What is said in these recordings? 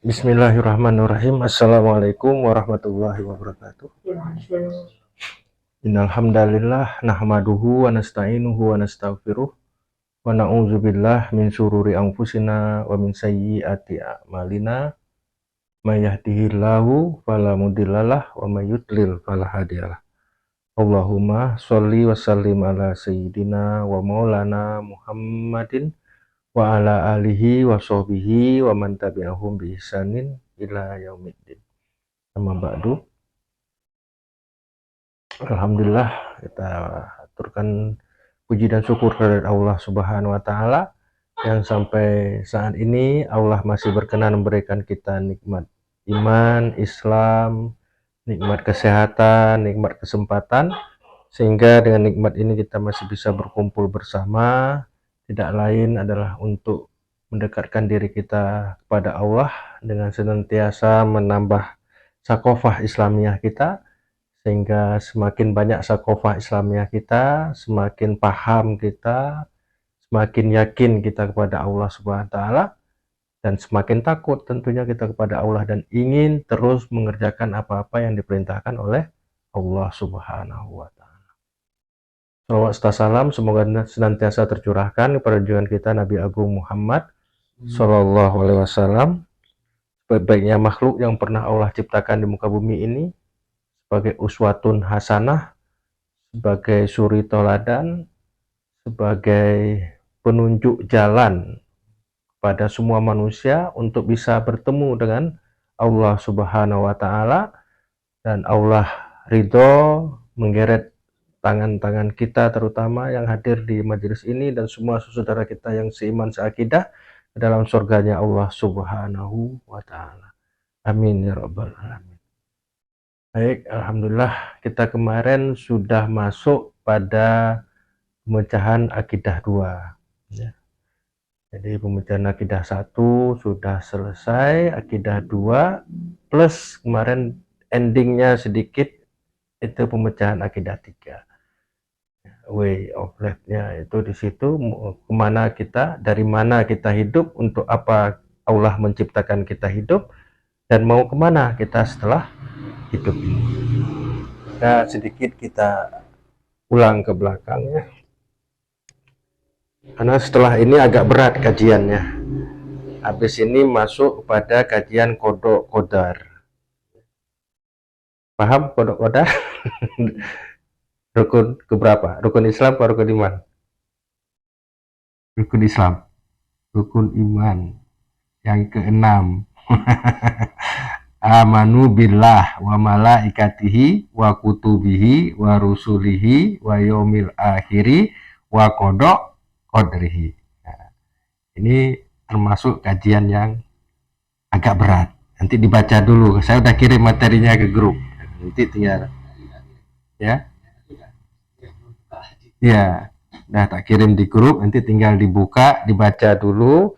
Bismillahirrahmanirrahim. Assalamualaikum warahmatullahi wabarakatuh. Innal hamdalillah nahmaduhu wa nasta'inuhu wa nastaghfiruh wa na'udzubillah min syururi anfusina wa min sayyiati a'malina. May yahdihillahu fala mudhillalah wa may yudlil fala hadiyalah. Allahumma sholli wa sallim ala sayyidina wa maulana Muhammadin wa ala alihi wa sahbihi wa man tabi'ahum bi ihsanin ila yaumiddin. Amma ba'du. Alhamdulillah, kita aturkan puji dan syukur kepada Allah Subhanahu wa taala yang sampai saat ini Allah masih berkenan memberikan kita nikmat iman, Islam, nikmat kesehatan, nikmat kesempatan, sehingga dengan nikmat ini kita masih bisa berkumpul bersama. Tidak lain adalah untuk mendekatkan diri kita kepada Allah dengan senantiasa menambah sakofah Islamiyah kita, sehingga semakin banyak sakofah Islamiyah kita, semakin paham kita, semakin yakin kita kepada Allah Subhanahu wa taala, dan semakin takut tentunya kita kepada Allah dan ingin terus mengerjakan apa-apa yang diperintahkan oleh Allah Subhanahu wa taala. Salawat serta salam semoga senantiasa tercurahkan kepada junjungan kita Nabi Agung Muhammad Sallallahu Alaihi Wasallam, sebaik-baiknya makhluk yang pernah Allah ciptakan di muka bumi ini, sebagai uswatun hasanah, sebagai suri toladan, sebagai penunjuk jalan pada semua manusia untuk bisa bertemu dengan Allah Subhanahu wa taala, dan Allah ridho menggeret tangan-tangan kita terutama yang hadir di majelis ini dan semua saudara kita yang seiman seakidah ke dalam surganya Allah Subhanahu wa taala. Amin ya rabbal alamin. Baik, alhamdulillah kita kemarin sudah masuk pada pemecahan akidah 2 ya. Jadi pemecahan akidah 1 sudah selesai, akidah 2 plus kemarin endingnya sedikit itu pemecahan akidah 3. Way of life-nya itu di situ, kemana kita, dari mana kita hidup, untuk apa Allah menciptakan kita hidup, dan mau kemana kita setelah hidup ini. Nah, sedikit kita ulang ke belakang ya, karena setelah ini agak berat kajiannya. Habis ini masuk pada kajian kodok kodar. Paham kodok kodar? Rukun keberapa? Rukun Islam atau rukun iman? Rukun Islam. Rukun iman yang ke-6. Amanu billah wa malaikatihi wa kutubihi wa rusulihi wa yaumil akhiri wa qada qadrihi. Nah, ini termasuk kajian yang agak berat. Nanti dibaca dulu. Saya udah kirim materinya ke grup. Nanti tinggal ya. Ya, nah tak kirim di grup, nanti tinggal dibuka, dibaca dulu,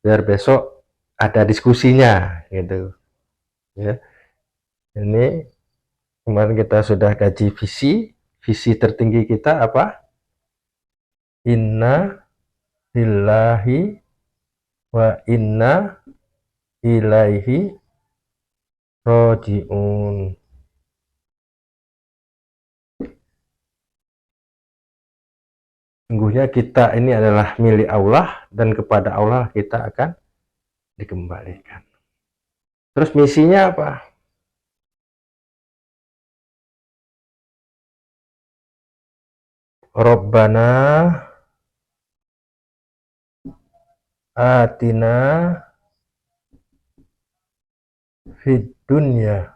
biar besok ada diskusinya, gitu. Ya, ini kemarin kita sudah kaji visi tertinggi kita apa? Inna lillahi wa inna ilaihi roji'un. Sungguhnya kita ini adalah milik Allah dan kepada Allah kita akan dikembalikan. Terus misinya apa? Rabbana atina fid dunya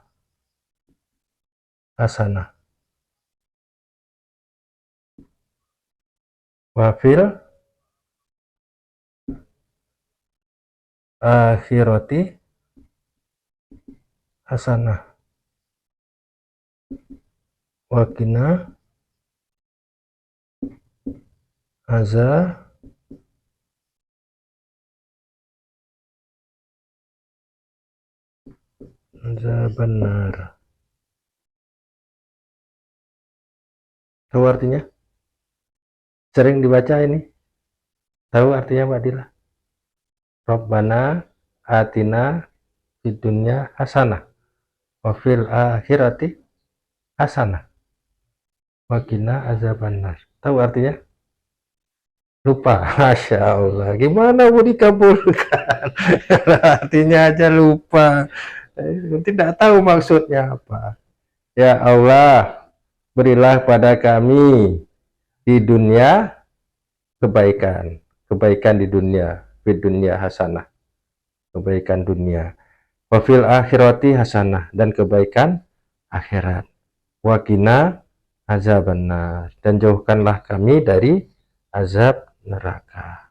hasanah wa fil akhirati hasanah wa qina azabannar. Tahu artinya? Sering dibaca ini? Tahu artinya Mbak Dila? Rabbana atina di dunia hasanah wa fil akhirati hasanah wa qina azabannar. Tahu artinya? Lupa. Masya Allah, gimana mau dikabulkan? Artinya aja lupa, tidak tahu maksudnya apa. Ya Allah, berilah pada kami di dunia kebaikan, kebaikan di dunia hasanah, kebaikan dunia, wafil akhirati hasanah, dan kebaikan akhirat, wakina azabannar, dan jauhkanlah kami dari azab neraka.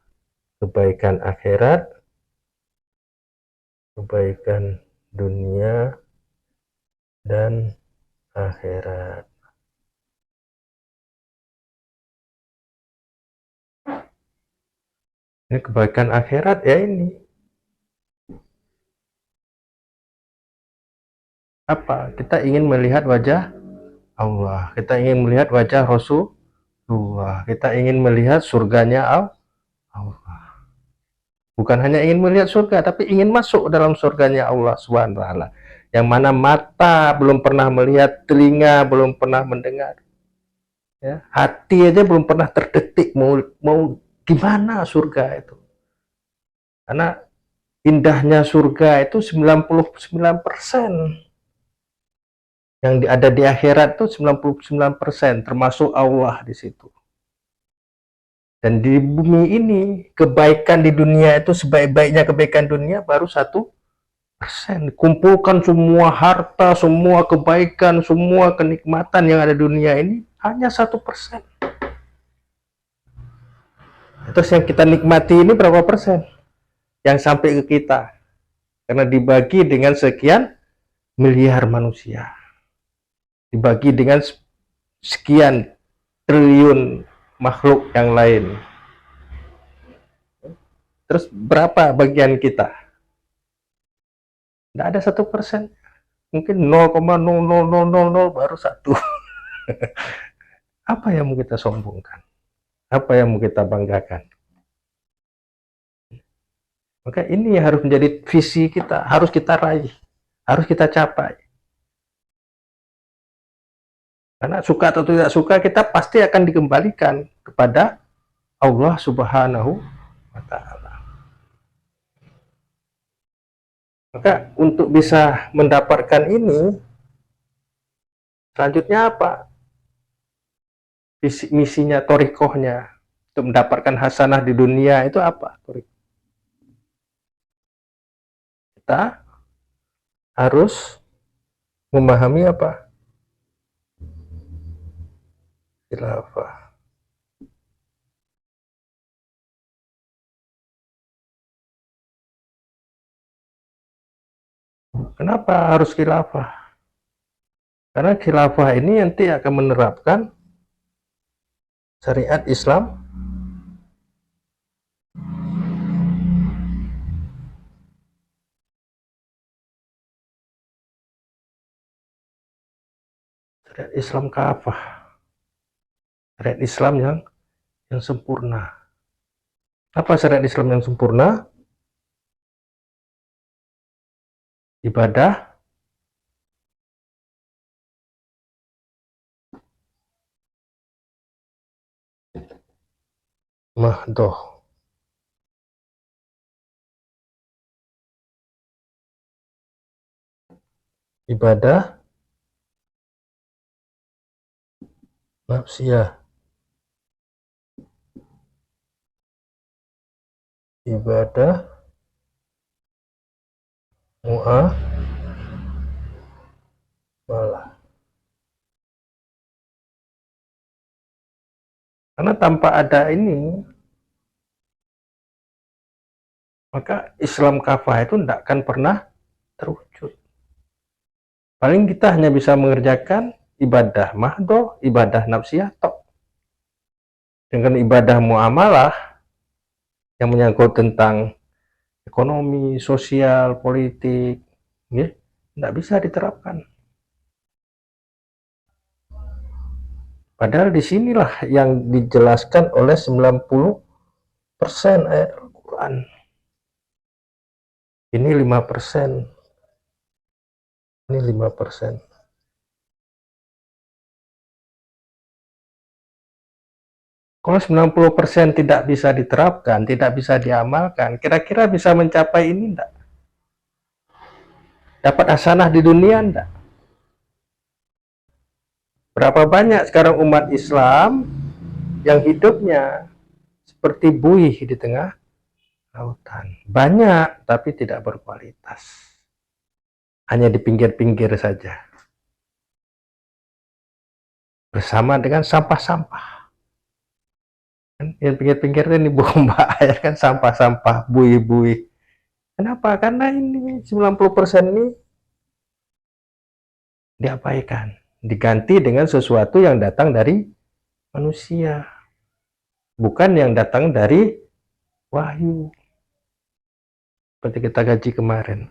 Kebaikan akhirat, kebaikan dunia dan akhirat. Ini kebaikan akhirat ya, ini apa? Kita ingin melihat wajah Allah, kita ingin melihat wajah Rasulullah, kita ingin melihat surganya Allah. Bukan hanya ingin melihat surga, tapi ingin masuk dalam surganya Allah SWT, yang mana mata belum pernah melihat, telinga belum pernah mendengar, ya, hati aja belum pernah terdetik mau gimana surga itu. Karena indahnya surga itu 99%, yang ada di akhirat itu 99%, termasuk Allah di situ. Dan di bumi ini, kebaikan di dunia itu sebaik-baiknya kebaikan dunia baru 1%. Kumpulkan semua harta, semua kebaikan, semua kenikmatan yang ada di dunia ini hanya 1%. Terus yang kita nikmati ini berapa persen yang sampai ke kita? Karena dibagi dengan sekian miliar manusia, dibagi dengan sekian triliun makhluk yang lain. Terus berapa bagian kita? Tidak ada 1%, mungkin 0,0000 baru 1. Apa yang mau kita sombongkan? Apa yang mau kita banggakan? Maka ini yang harus menjadi visi kita, harus kita raih, harus kita capai. Karena suka atau tidak suka, kita pasti akan dikembalikan kepada Allah Subhanahu wa Ta'ala. Maka untuk bisa mendapatkan ini, selanjutnya apa? Misinya, torikohnya, untuk mendapatkan hasanah di dunia itu apa? Kita harus memahami apa? Khilafah. Kenapa harus khilafah? Karena khilafah ini nanti akan menerapkan syariat Islam kafah, syariat Islam yang sempurna. Apa syariat Islam yang sempurna? Ibadah, mahdoh, ibadah nafsiyah, ibadah muamalah. Karena tanpa ada ini, maka Islam kafah itu tidak akan pernah terwujud. Paling kita hanya bisa mengerjakan ibadah mahdoh, ibadah nafsiyah tok. Dengan ibadah muamalah yang menyangkut tentang ekonomi, sosial, politik, ya, tidak bisa diterapkan. Padahal disinilah yang dijelaskan oleh 90% ayat Al-Quran. Ini 5%, Ini 5%. Kalau 90% tidak bisa diterapkan, tidak bisa diamalkan, kira-kira bisa mencapai ini enggak? Dapat hasanah di dunia enggak? Berapa banyak sekarang umat Islam yang hidupnya seperti buih di tengah lautan? Banyak, tapi tidak berkualitas. Hanya di pinggir-pinggir saja. Bersama dengan sampah-sampah. Yang pinggir-pinggir ini bomba air kan sampah-sampah, buih-buih. Kenapa? Karena ini 90% ini diabaikan, diganti dengan sesuatu yang datang dari manusia, bukan yang datang dari wahyu. Seperti kita gaji kemarin.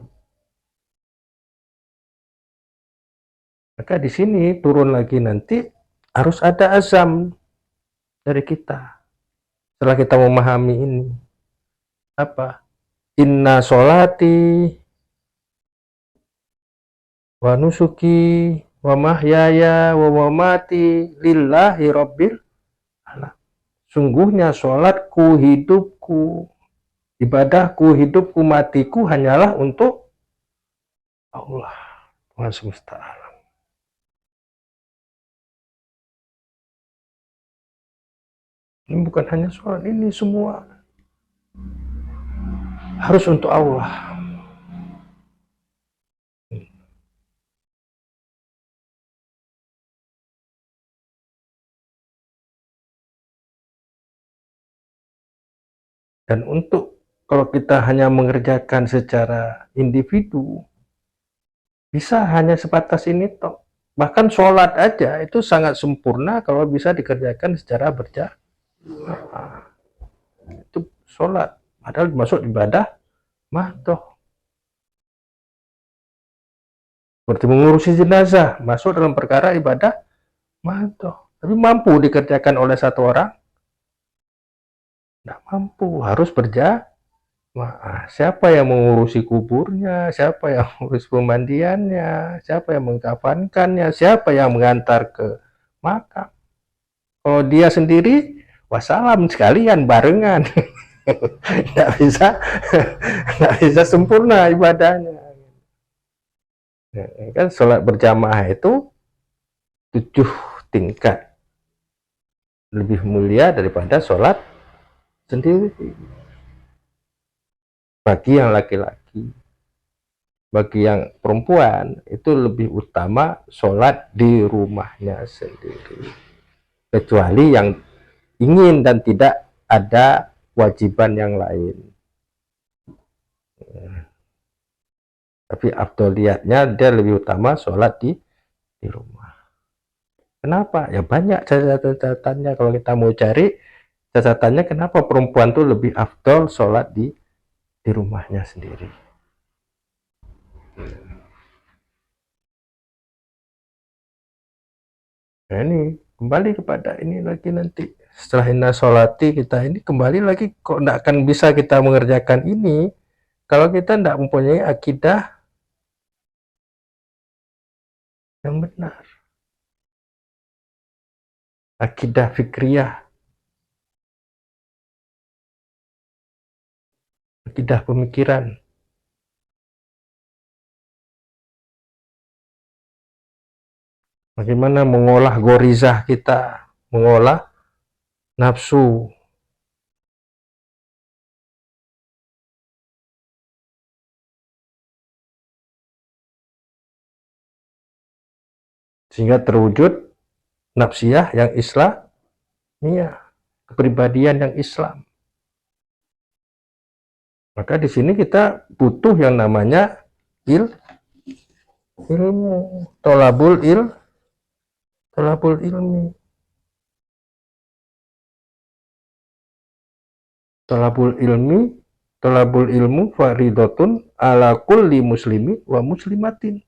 Maka di sini turun lagi nanti harus ada azam dari kita. Setelah kita memahami ini, apa? Inna sholati wa nusuki wa mahyaya wa mamati lillahi rabbil alamin. Sungguhnya sholatku, hidupku, ibadahku, hidupku, matiku hanyalah untuk Allah, Tuhan semesta alam. Ini bukan hanya sholat, ini semua harus untuk Allah. Dan untuk kalau kita hanya mengerjakan secara individu, bisa hanya sebatas ini toh. Bahkan sholat aja itu sangat sempurna kalau bisa dikerjakan secara berjamaah. Itu sholat, padahal masuk ibadah toh. Seperti mengurusi jenazah, masuk dalam perkara ibadah toh. Tapi mampu dikerjakan oleh satu orang? Tidak mampu, harus berjamaah. Siapa yang mengurusi kuburnya, siapa yang mengurus pemandiannya, siapa yang mengkafankannya, siapa yang mengantar ke makam. Kalau dia sendiri, wassalam sekalian barengan. Nggak bisa sempurna ibadahnya. Kan sholat berjamaah itu 7 tingkat lebih mulia daripada sholat sendiri. Bagi yang laki-laki, bagi yang perempuan itu lebih utama sholat di rumahnya sendiri, kecuali yang ingin dan tidak ada kewajiban yang lain. Tapi afdoliyatnya dia lebih utama sholat di rumah. Kenapa? Ya banyak catatannya. Kalau kita mau cari catatannya, kenapa perempuan tuh lebih afdol sholat di rumahnya sendiri. Nah ini kembali kepada ini lagi nanti. Setelah inna sholati kita ini kembali lagi, kok tidak akan bisa kita mengerjakan ini kalau kita tidak mempunyai akidah yang benar. Akidah fikriyah, akidah pemikiran. Bagaimana mengolah gorizah kita, mengolah nafsu. Sehingga terwujud nafsiyah yang Islamiyah, kepribadian yang Islam. Maka di sini kita butuh yang namanya ilmu, tolabul ilmi. Tolabul ilmu faridatun ala kulli muslimi wa muslimatin.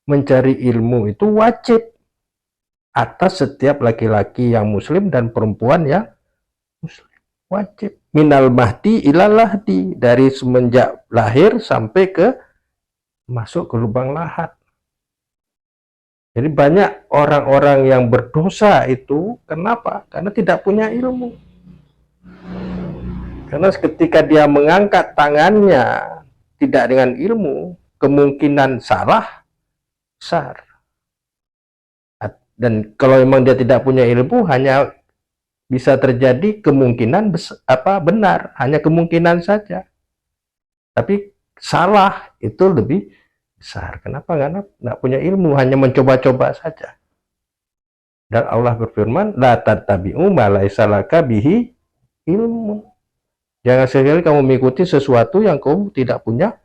Mencari ilmu itu wajib atas setiap laki-laki yang muslim dan perempuan yang muslim. Wajib. Minal mahdi ilal lahdi, dari semenjak lahir sampai ke masuk ke lubang lahat. Jadi banyak orang-orang yang berdosa itu, kenapa? Karena tidak punya ilmu. Karena ketika dia mengangkat tangannya tidak dengan ilmu, kemungkinan salah besar. Dan kalau memang dia tidak punya ilmu, hanya bisa terjadi kemungkinan benar, hanya kemungkinan saja. Tapi salah itu lebih besar. Kenapa? Karena tidak punya ilmu, hanya mencoba-coba saja. Dan Allah berfirman, la tattabi'u ma laisa laka bihi ilmu. Jangan sekali kamu mengikuti sesuatu yang kamu tidak punya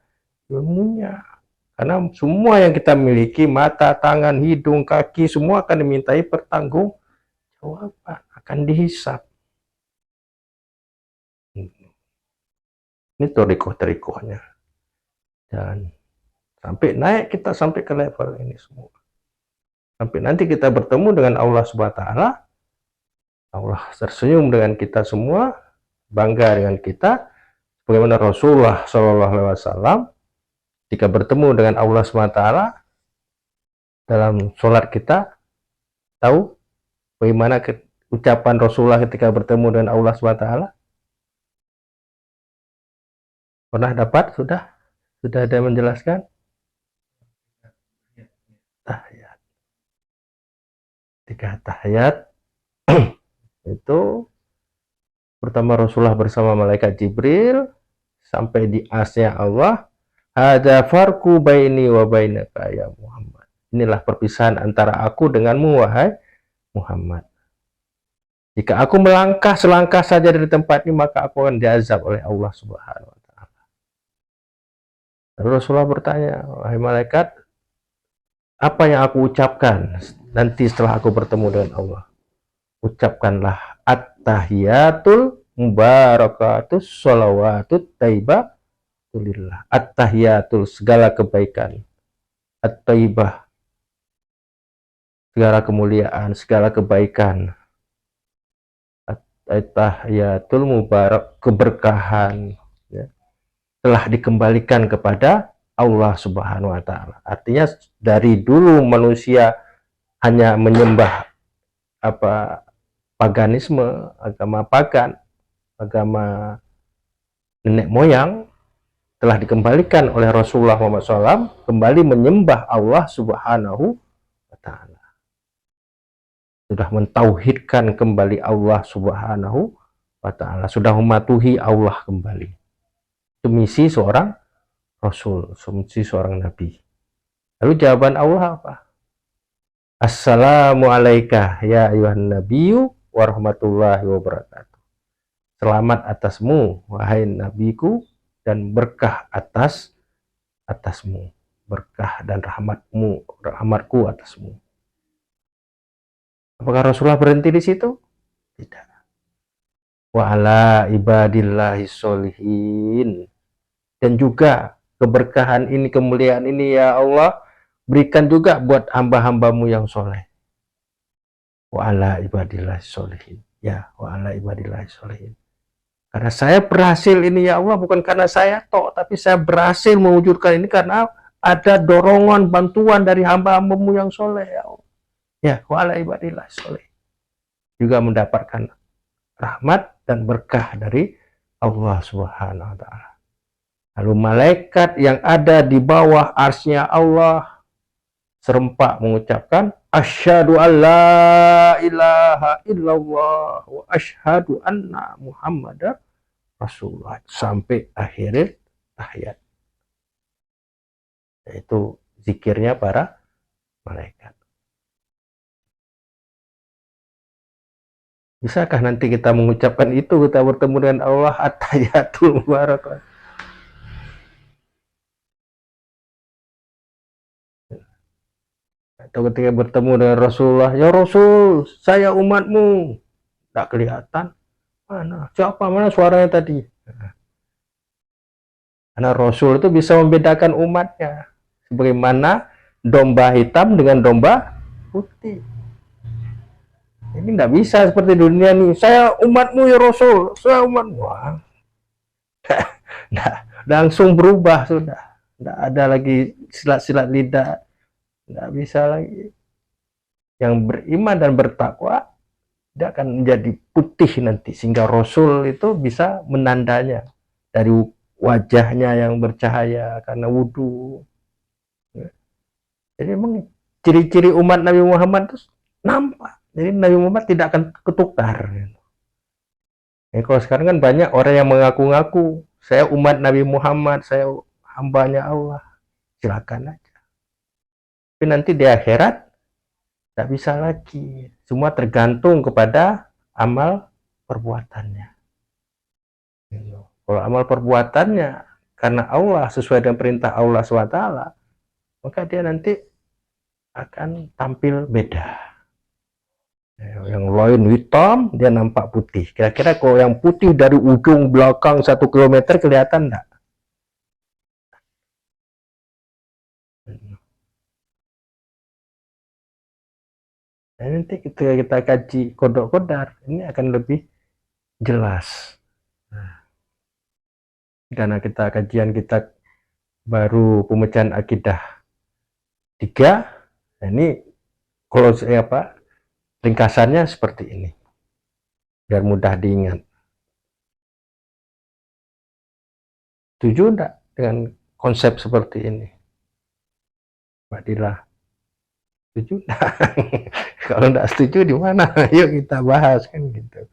ilmunya. Karena semua yang kita miliki, mata, tangan, hidung, kaki, semua akan dimintai pertanggungjawaban, akan dihisap. Ini torikoh-torikohnya. Dan sampai naik kita sampai ke level ini semua. Sampai nanti kita bertemu dengan Allah Subhanahu wa taala, Allah tersenyum dengan kita semua, bangga dengan kita, bagaimana Rasulullah Shallallahu Alaihi Wasallam jika bertemu dengan Allah SWT dalam sholat kita, tahu bagaimana ucapan Rasulullah ketika bertemu dengan Allah SWT? Pernah dapat? Sudah ada yang menjelaskan? Tahiyat. Ketika tahiyat itu pertama Rasulullah bersama malaikat Jibril sampai di asnya Allah, ada farku baini wa bainaka ya Muhammad. Inilah perpisahan antara aku denganmu wahai Muhammad. Jika aku melangkah selangkah saja dari tempat ini, maka aku akan diazab oleh Allah Subhanahu wa taala. Lalu Rasulullah bertanya, wahai malaikat, apa yang aku ucapkan nanti setelah aku bertemu dengan Allah? Ucapkanlah at-tahiyatul mubarakatus sholawatut taibah lillah. At-tahiyatul, segala kebaikan, at-taibah, segala kemuliaan, segala kebaikan, at-tahiyatul mubarak, keberkahan, ya, telah dikembalikan kepada Allah Subhanahu wa taala. Artinya dari dulu manusia hanya menyembah paganisme, agama pagan, agama nenek moyang, telah dikembalikan oleh Rasulullah SAW, kembali menyembah Allah Subhanahu wa taala. Sudah mentauhidkan kembali Allah Subhanahu wa taala, sudah mematuhi Allah kembali. Itu misi seorang Rasul, misi seorang Nabi. Lalu jawaban Allah apa? Assalamualaikum ya ayuhan nabiyyu warahmatullahi wabarakatuh. Selamat atasmu wahai nabiku, dan berkah atasmu, berkah dan rahmatku atasmu. Apakah Rasulullah berhenti di situ? Tidak. Wa ala ibadillahi sholihin. Dan juga keberkahan ini, kemuliaan ini ya Allah, berikan juga buat hamba-hambamu yang soleh. Wa ala ibadillahi sholihin. Ya, wa ala ibadillahi sholihin. Karena saya berhasil ini ya Allah, bukan karena saya tok, tapi saya berhasil mewujudkan ini karena ada dorongan, bantuan dari hamba-hambamu yang soleh ya Allah. Ya, wa'ala ibadillah soleh. Juga mendapatkan rahmat dan berkah dari Allah Subhanahu wa ta'ala. Lalu malaikat yang ada di bawah arsy-Nya Allah serempak mengucapkan, asyhadu an la ilaha illallah wa asyhadu anna Muhammadar Rasulullah, sampai akhir tahiyat. Yaitu zikirnya para malaikat. Bisakah nanti kita mengucapkan itu, kita bertemu dengan Allah, at-tahiyatul mubarakah? Atau ketika bertemu dengan Rasulullah, ya Rasul, saya umatmu. Tak kelihatan. Mana? Siapa? Mana suaranya tadi? Karena Rasul itu bisa membedakan umatnya. Sebagaimana domba hitam dengan domba putih. Ini nggak bisa seperti dunia nih. Saya umatmu ya Rasul. Saya umatmu. Nah, langsung berubah sudah. Nggak ada lagi silat-silat lidah. Nggak bisa lagi. yang beriman dan bertakwa, dia akan menjadi putih nanti, sehingga Rasul itu bisa menandanya dari wajahnya yang bercahaya karena wudhu. Jadi memang ciri-ciri umat Nabi Muhammad itu nampak. Jadi Nabi Muhammad tidak akan ketukar. Kalau sekarang kan banyak orang yang mengaku-ngaku, saya umat Nabi Muhammad, saya hambanya Allah. Silakan aja. Tapi nanti di akhirat tidak bisa lagi. Semua tergantung kepada amal perbuatannya. Kalau amal perbuatannya karena Allah, sesuai dengan perintah Allah SWT, maka dia nanti akan tampil beda. Yang lain hitam, dia nampak putih. Kira-kira kalau yang putih dari ujung belakang 1 kilometer kelihatan enggak? Nah, nanti ketika kita kaji kodok kodar, ini akan lebih jelas. Nah, karena kita kajian kita baru pemecahan akidah 3, nah ini kalau saya ringkasannya seperti ini, biar mudah diingat. Setuju enggak dengan konsep seperti ini, Mbak Dila? Setuju enggak? Kalau enggak setuju di mana? Yuk kita bahas kan gitu.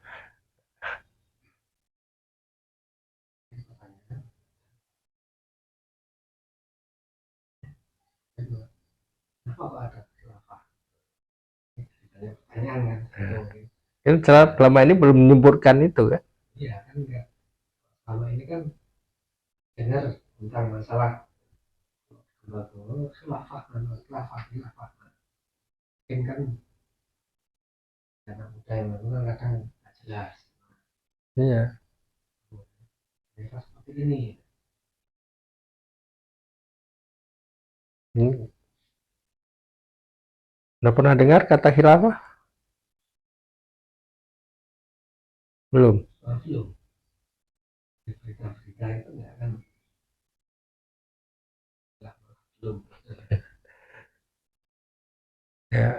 Kan selama ini belum menyebutkan itu kan? Iya kan enggak. Selama ini kan dengar tentang masalah khilafah, mungkin kan karena muda yang lalu kadang nggak jelas. Iya. Seperti ini. Udah pernah dengar kata khilafah? Belum. Belum. Berita-berita itu nggak kan? Belum. Ya,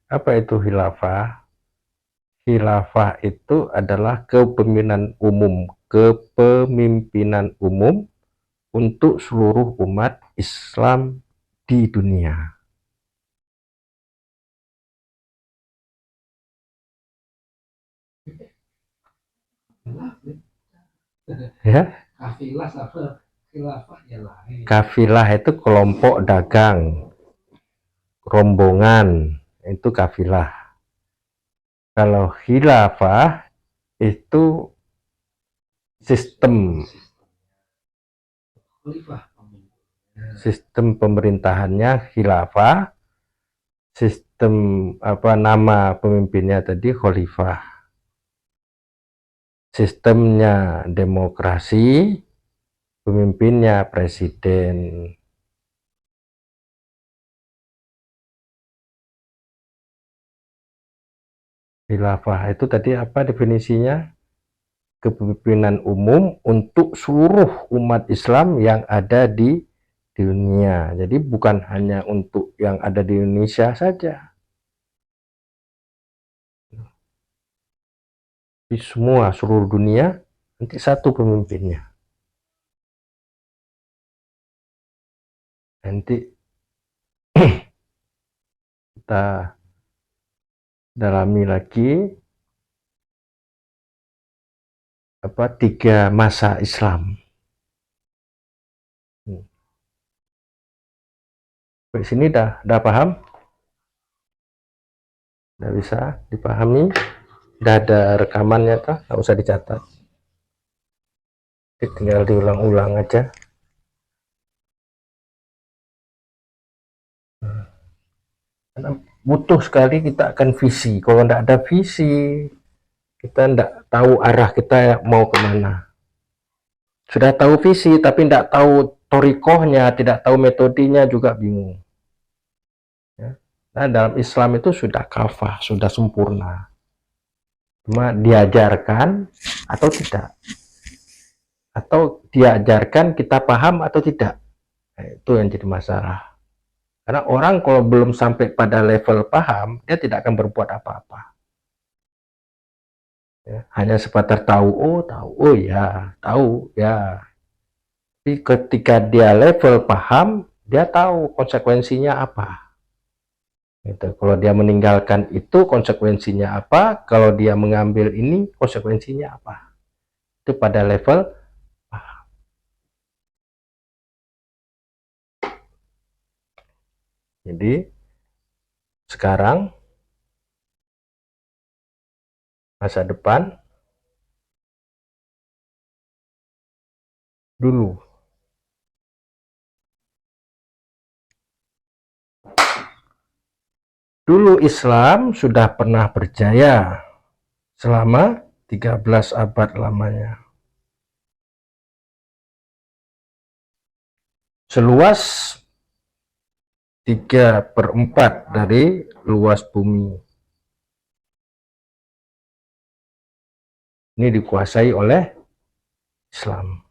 apa itu khilafah? Khilafah itu adalah kepemimpinan umum untuk seluruh umat Islam di dunia. Ya, Kafilah apa? Khilafah ya lain. kafilah itu kelompok dagang, rombongan, itu kafilah. Kalau khilafah itu sistem pemerintahannya khilafah, sistem nama pemimpinnya tadi khalifah, sistemnya demokrasi, pemimpinnya presiden. Khilafah itu tadi apa definisinya? Kepemimpinan umum untuk seluruh umat Islam yang ada di dunia. Jadi bukan hanya untuk yang ada di Indonesia saja. Di semua seluruh dunia nanti satu pemimpinnya. Nanti kita dalami lagi 3 masa Islam. Di sini dah paham? Udah bisa dipahami? Udah ada rekamannya tuh, nggak usah dicatat. Tinggal diulang-ulang aja. Karena butuh sekali kita akan visi. Kalau tidak ada visi, kita tidak tahu arah kita mau kemana. Sudah tahu visi, tapi tidak tahu torikohnya, tidak tahu metodenya, juga bingung. Ya. Nah, dalam Islam itu sudah kafah, sudah sempurna. Cuma diajarkan atau tidak. Atau diajarkan kita paham atau tidak. Nah, itu yang jadi masalah. Karena orang kalau belum sampai pada level paham, dia tidak akan berbuat apa-apa. Ya, hanya sebatas tahu, oh ya, tahu ya. Tapi ketika dia level paham, dia tahu konsekuensinya apa. Gitu. Kalau dia meninggalkan itu konsekuensinya apa, kalau dia mengambil ini konsekuensinya apa. Itu pada level paham. Jadi sekarang masa depan dulu. Dulu Islam sudah pernah berjaya selama 13 abad lamanya. Seluas 3/4 dari luas bumi. Ini dikuasai oleh Islam.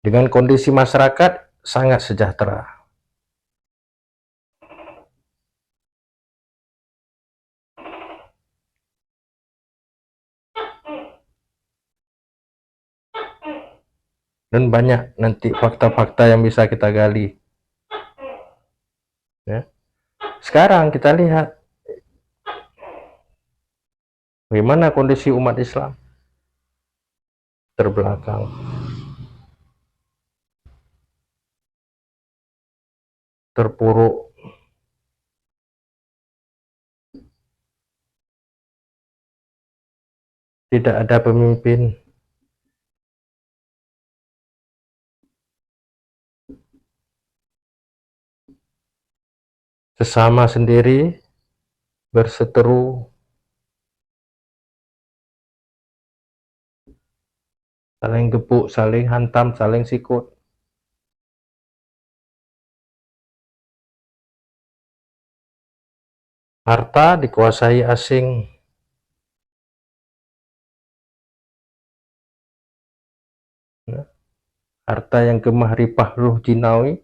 Dengan kondisi masyarakat sangat sejahtera. Dan banyak nanti fakta-fakta yang bisa kita gali. Ya. Sekarang kita lihat bagaimana kondisi umat Islam terbelakang. Terpuruk. Tidak ada pemimpin. Sesama sendiri berseteru, saling gebuk, saling hantam, saling sikut. Harta dikuasai asing. Harta yang gemah ripah ruh jinawi,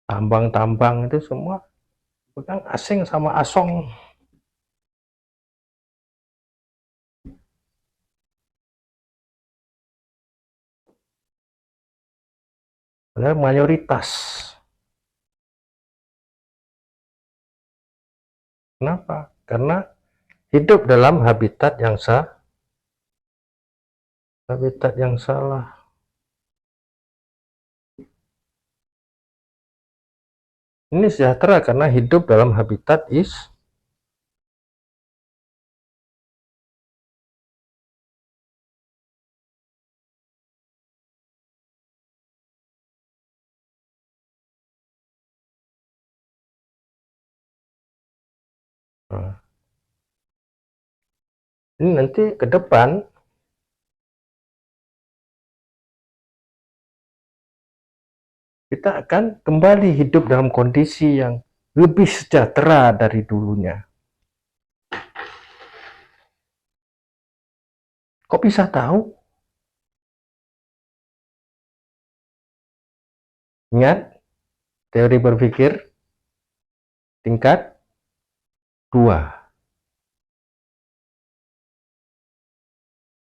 tambang-tambang itu semua bukan asing sama asong. Padahal mayoritas. Kenapa? Karena hidup dalam habitat yang salah. Ini sejahtera karena hidup dalam habitat Nah, ini nanti ke depan kita akan kembali hidup dalam kondisi yang lebih sejahtera dari dulunya. Kok bisa tahu? Ingat, teori berpikir tingkat 2.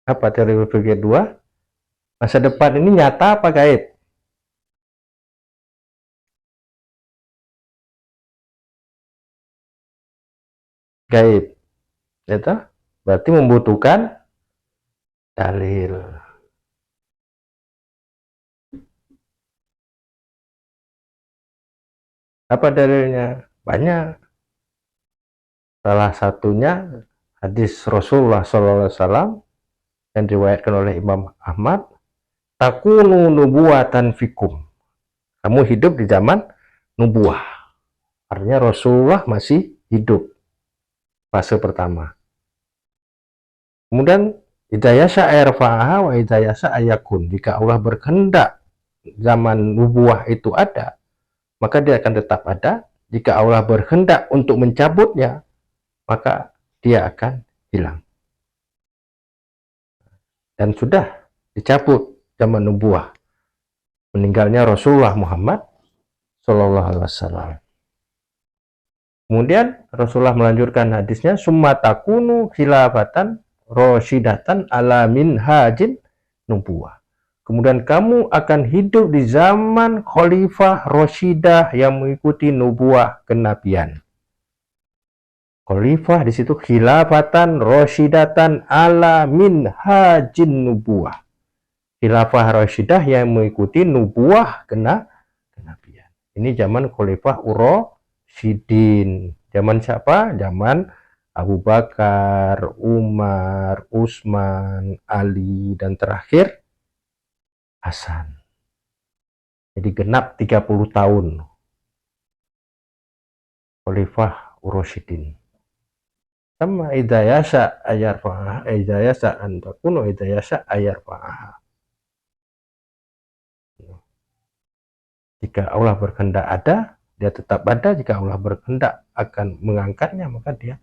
Apa teori berpikir 2? Masa depan ini nyata apa gaib? Gaib. Itu berarti membutuhkan dalil. Apa dalilnya? Banyak. Salah satunya hadis Rasulullah SAW yang diriwayatkan oleh Imam Ahmad, takunu nubuwatan fikum. Kamu hidup di zaman nubuah. Artinya Rasulullah masih hidup. Fase pertama. Kemudian idza sya'ir fa'aha wa idza sya'ayakun. Jika Allah berkehendak zaman nubuah itu ada, maka dia akan tetap ada. Jika Allah berkehendak untuk mencabutnya, maka dia akan hilang. Dan sudah dicabut zaman nubuah. meninggalnya Rasulullah Muhammad Shallallahu Alaihi Wasallam. Kemudian Rasulullah melanjutkan hadisnya, summa takunu khilafatan rosyidatan ala minhajin nubuwah. Kemudian kamu akan hidup di zaman khalifah Rasyidah yang mengikuti nubuah kenabian. Khalifah di situ khilafatan rasyidatan ala minhajin nubuwah. Khilafah Rasyidah yang mengikuti nubuah kenabian. Ini zaman khalifah Urasyidin. Zaman siapa? Zaman Abu Bakar, Umar, Utsman, Ali, dan terakhir Hasan. Jadi genap 30 tahun khalifah Urasyidin. Sama idayasa ayarfa'ah, idayasa antakunu idayasa ayarfa'ah. Jika Allah berkehendak ada, dia tetap ada. Jika Allah berkehendak akan mengangkatnya, maka dia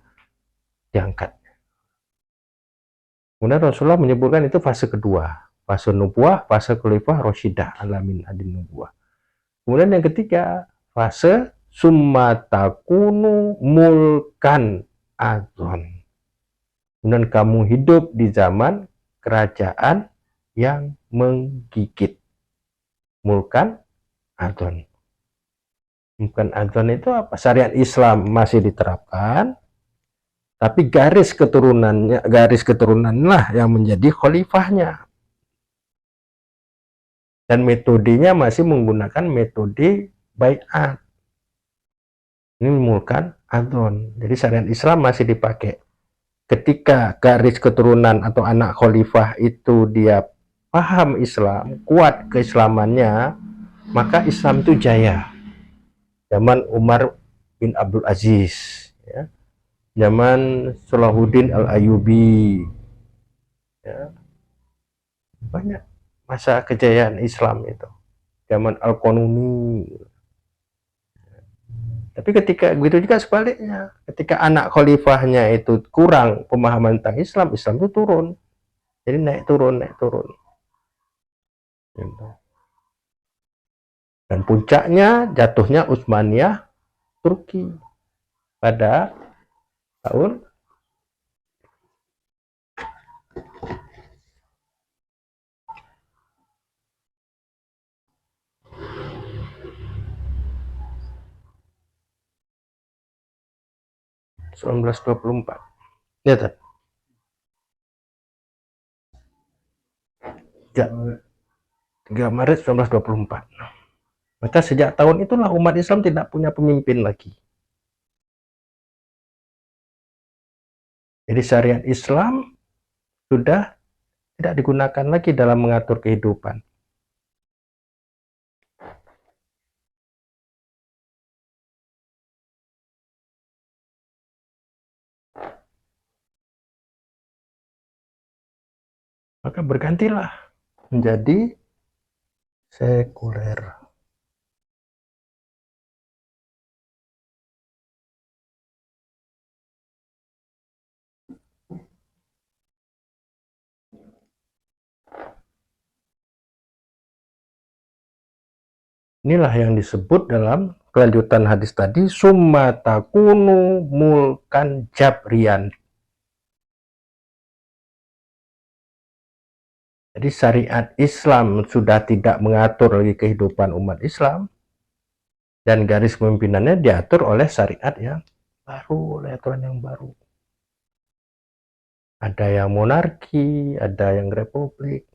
diangkat. Kemudian Rasulullah menyebutkan itu fase kedua, fase nubuah, fase khalifah Rasyidah alamin adin nubuah. Kemudian yang ketiga, fase summa takunu mulkan adzon. Kemudian kamu hidup di zaman kerajaan yang menggigit. Mulkan adzon. Mulkan adzon itu apa? Syariat Islam masih diterapkan, tapi garis keturunanlah yang menjadi khalifahnya. Dan metodenya masih menggunakan metode bai'at. Ini mulkan adzon. Jadi syariat Islam masih dipakai. Ketika garis keturunan atau anak khalifah itu dia paham Islam, kuat keislamannya, maka Islam itu jaya. Zaman Umar bin Abdul Aziz, ya. Zaman Salahuddin Al-Ayyubi, ya. Banyak masa kejayaan Islam itu. Zaman Al-Qanuni. Tapi ketika begitu juga sebaliknya, ketika anak khalifahnya itu kurang pemahaman tentang Islam, Islam itu turun. Jadi naik turun. Gitu. Dan puncaknya jatuhnya Utsmaniyah Turki pada tahun 1924. Lihat, 3 Maret 1924. Maka sejak tahun itulah umat Islam tidak punya pemimpin lagi. Jadi syariat Islam sudah tidak digunakan lagi dalam mengatur kehidupan. Maka bergantilah menjadi sekuler. Inilah yang disebut dalam kelanjutan hadis tadi, summa takunu mulkan jabrian. Jadi syariat Islam sudah tidak mengatur lagi kehidupan umat Islam, dan garis pemimpinannya diatur oleh syariat yang baru, oleh aturan yang baru. Ada yang monarki, ada yang republik.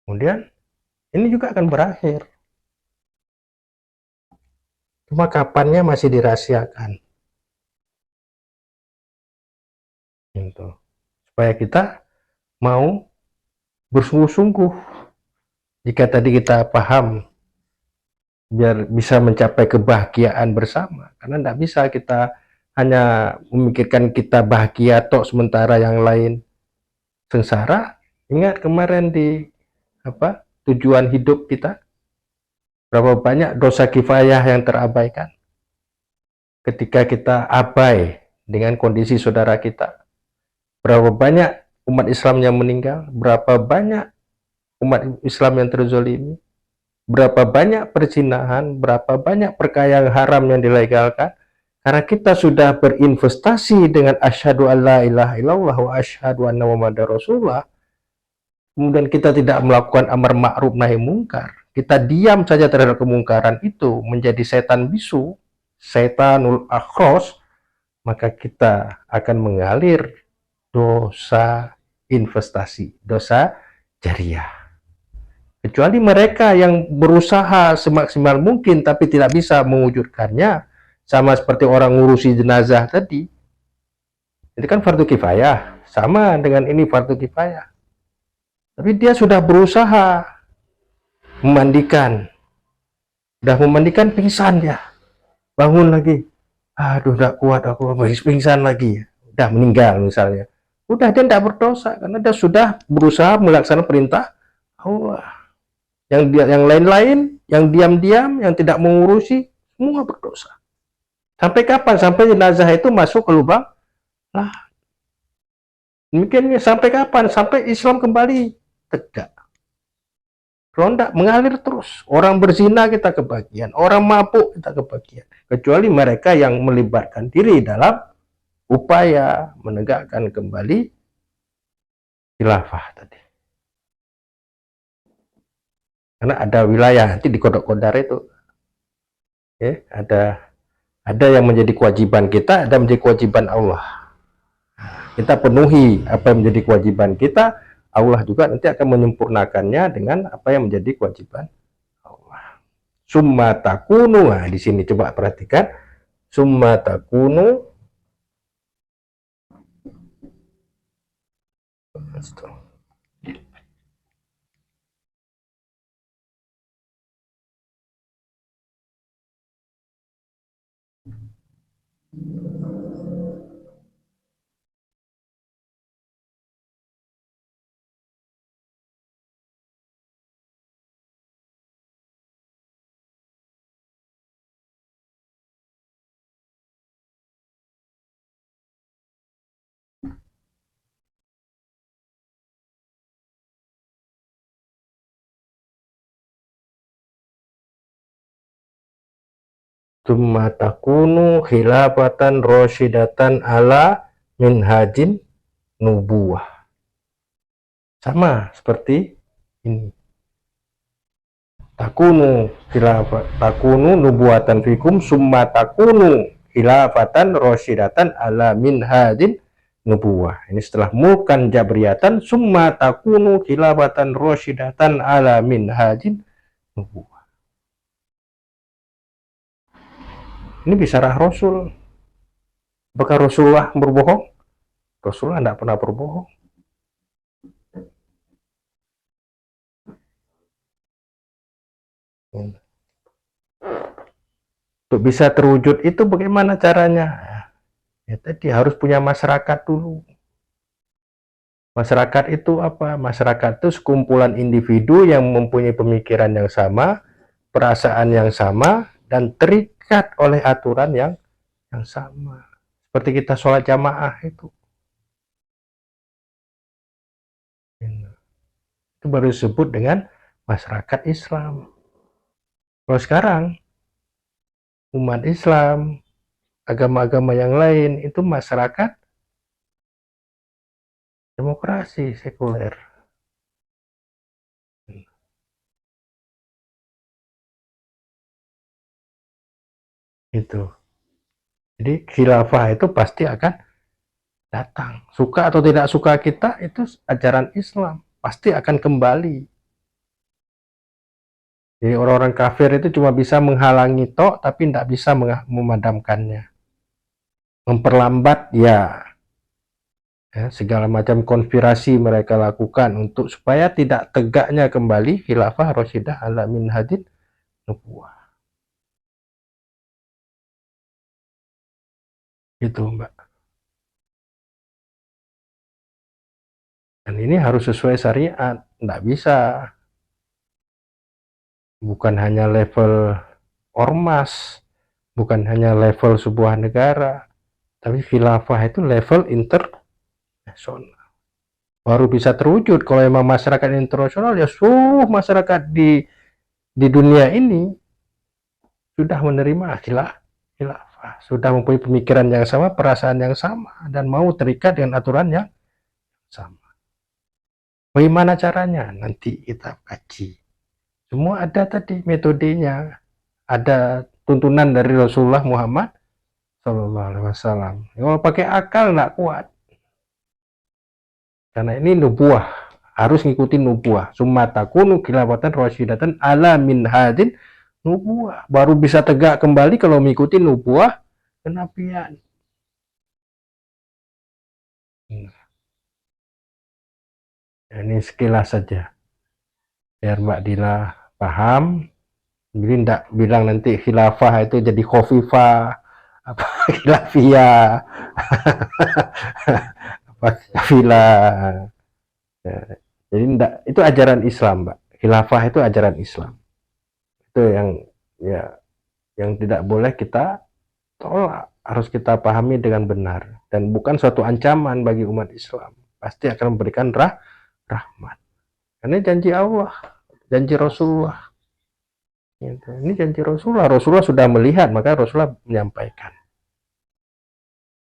Kemudian ini juga akan berakhir. Cuma kapannya masih dirahasiakan. Gitu. Supaya kita mau bersungguh-sungguh. Jika tadi kita paham, biar bisa mencapai kebahagiaan bersama. Karena tidak bisa kita hanya memikirkan kita bahagia tok sementara yang lain sengsara. Ingat kemarin di tujuan hidup kita, berapa banyak dosa kifayah yang terabaikan ketika kita abai dengan kondisi saudara kita. Berapa banyak umat Islam yang meninggal, berapa banyak umat Islam yang terzolimi, berapa banyak perzinahan, berapa banyak perkayaan haram yang dilegalkan, karena kita sudah berinvestasi dengan asyhadu alla ilaha illallah wa asyhadu anna muhammadar rasulullah, kemudian kita tidak melakukan amar ma'ruf nahi mungkar, kita diam saja terhadap kemungkaran itu, menjadi setan bisu, setanul akhros, maka kita akan mengalir dosa investasi, dosa jariah. Kecuali mereka yang berusaha semaksimal mungkin tapi tidak bisa mewujudkannya, sama seperti orang ngurusi jenazah tadi, itu kan fardu kifayah, sama dengan ini fardu kifayah. Tapi dia sudah berusaha memandikan, pingsan dia, bangun lagi, aduh tidak kuat aku, pingsan lagi, udah meninggal misalnya, udah dia tidak berdosa karena dia sudah berusaha melaksanakan perintah Allah. Yang lain-lain, yang diam-diam, yang tidak mengurusi, semua berdosa. Sampai kapan? Sampai jenazah itu masuk ke lubang lah. Demikiannya sampai kapan? Sampai Islam kembali tegak. Kalau tidak, mengalir terus. Orang berzina kita kebagian, orang mabuk kita kebagian. Kecuali mereka yang melibatkan diri dalam upaya menegakkan kembali khilafah tadi. Karena ada wilayah nanti di Kodok Kodar itu, ya, ada yang menjadi kewajiban kita, ada menjadi kewajiban Allah. Kita penuhi apa yang menjadi kewajiban kita, Allah juga nanti akan menyempurnakannya dengan apa yang menjadi kewajiban Allah. Summa takunu, nah, di sini coba perhatikan, summa takunu, summa takunu khilafatan rosyidatan ala minhajin nubuwah. Sama seperti ini. Takunu khilafat, takunu nubuwatan fikum, summa takunu khilafatan rosyidatan ala minhajin nubuwah. Ini setelah mulkan jabriyatan, summa takunu khilafatan rosyidatan ala minhajin nubuwah. Ini bisyarah Rasul. Apakah Rasulullah berbohong? Rasulullah tidak pernah berbohong. Untuk bisa terwujud itu bagaimana caranya? Ya tadi harus punya masyarakat dulu. Masyarakat itu apa? Masyarakat itu sekumpulan individu yang mempunyai pemikiran yang sama, perasaan yang sama, dan terikat oleh aturan yang sama. Seperti kita sholat jamaah itu. Itu baru disebut dengan masyarakat Islam. Kalau sekarang, umat Islam, agama-agama yang lain, itu masyarakat demokrasi sekuler. Itu. Jadi khilafah itu pasti akan datang. Suka atau tidak suka kita, itu ajaran Islam. Pasti akan kembali. Jadi orang-orang kafir itu cuma bisa menghalangi tok, tapi tidak bisa memadamkannya. Memperlambat, ya. Segala macam konspirasi mereka lakukan untuk supaya tidak tegaknya kembali khilafah Rasyidah ala minhajin nubuwah. Itu, Mbak. Dan ini harus sesuai syariat, tidak bisa. Bukan hanya level ormas, bukan hanya level sebuah negara, tapi khilafah itu level internasional. baru bisa terwujud. Kalau memang masyarakat internasional, ya seluruh masyarakat di dunia ini sudah menerima khilafah, sudah mempunyai pemikiran yang sama, perasaan yang sama, dan mau terikat dengan aturan yang sama. Bagaimana caranya? Nanti kita kaji. Semua ada tadi metodenya, ada tuntunan dari Rasulullah Muhammad Sallallahu Alaihi Wasallam. Kalau pakai akal nggak kuat, karena ini nubuah, harus ngikutin nubuah. Summa takunu khilafatan rasyidatan ala min hadin nubuah. Baru bisa tegak kembali kalau mengikuti nubuah kenabian. Ini sekilas saja, biar Mbak Dila paham. Jadi tidak bilang nanti khilafah itu jadi khofifah, apa khilafiyah, apa khilafah. Jadi enggak, itu ajaran Islam, Mbak. Khilafah itu ajaran Islam. Itu yang tidak boleh kita tolak, harus kita pahami dengan benar, dan bukan suatu ancaman bagi umat Islam. Pasti akan memberikan rahmat. Karena janji Allah, janji Rasulullah. Gitu. Ini janji Rasulullah. Rasulullah sudah melihat, maka Rasulullah menyampaikan.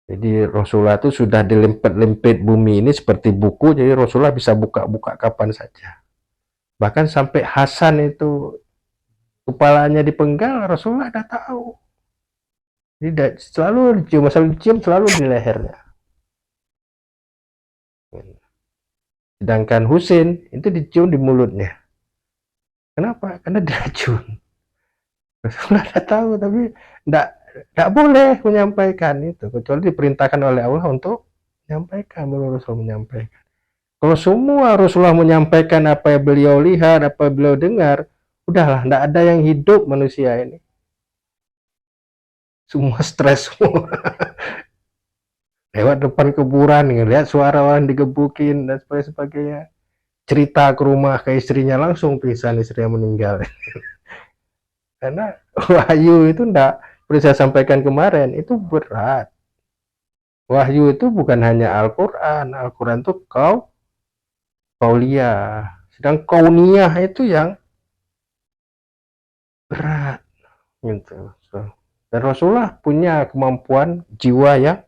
Jadi Rasulullah itu sudah dilempit-lempit bumi ini seperti buku, jadi Rasulullah bisa buka-buka kapan saja. Bahkan sampai Hasan itu kepalanya dipenggal, Rasulullah sudah tahu. Jadi selalu dicium, asal dicium selalu di lehernya. Sedangkan Husain itu dicium di mulutnya. Kenapa? Karena diracun. Rasulullah sudah tahu, tapi tidak boleh menyampaikan itu, kecuali diperintahkan oleh Allah untuk menyampaikan, baru Rasul menyampaikan. Kalau semua Rasulullah menyampaikan apa yang beliau lihat, apa yang beliau dengar, udahlah, tidak ada yang hidup manusia ini. Semua stres semua. Lewat depan kuburan, lihat suara orang digebukin dan sebagainya. Cerita ke rumah ke istrinya, langsung pingsan, istrinya meninggal. Karena wahyu itu tidak, seperti saya sampaikan kemarin, itu berat. Wahyu itu bukan hanya Al-Quran. Al-Quran itu kauliyah. Sedang kauniyah itu yang berat. Gitu. Dan Rasulullah punya kemampuan jiwa yang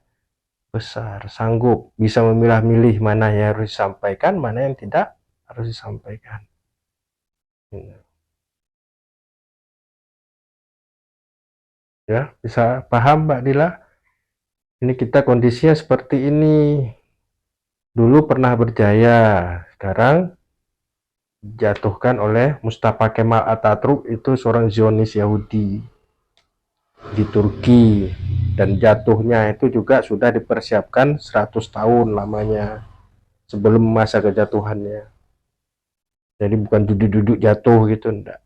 besar, sanggup bisa memilah-milih mana yang harus disampaikan, mana yang tidak harus disampaikan. Ya, bisa paham Mbak Dila? Ini kita kondisinya seperti ini. Dulu pernah berjaya, sekarang dijatuhkan oleh Mustafa Kemal Atatürk, itu seorang Zionis Yahudi di Turki, dan jatuhnya itu juga sudah dipersiapkan 100 tahun lamanya sebelum masa kejatuhannya. Jadi bukan duduk-duduk jatuh gitu, enggak.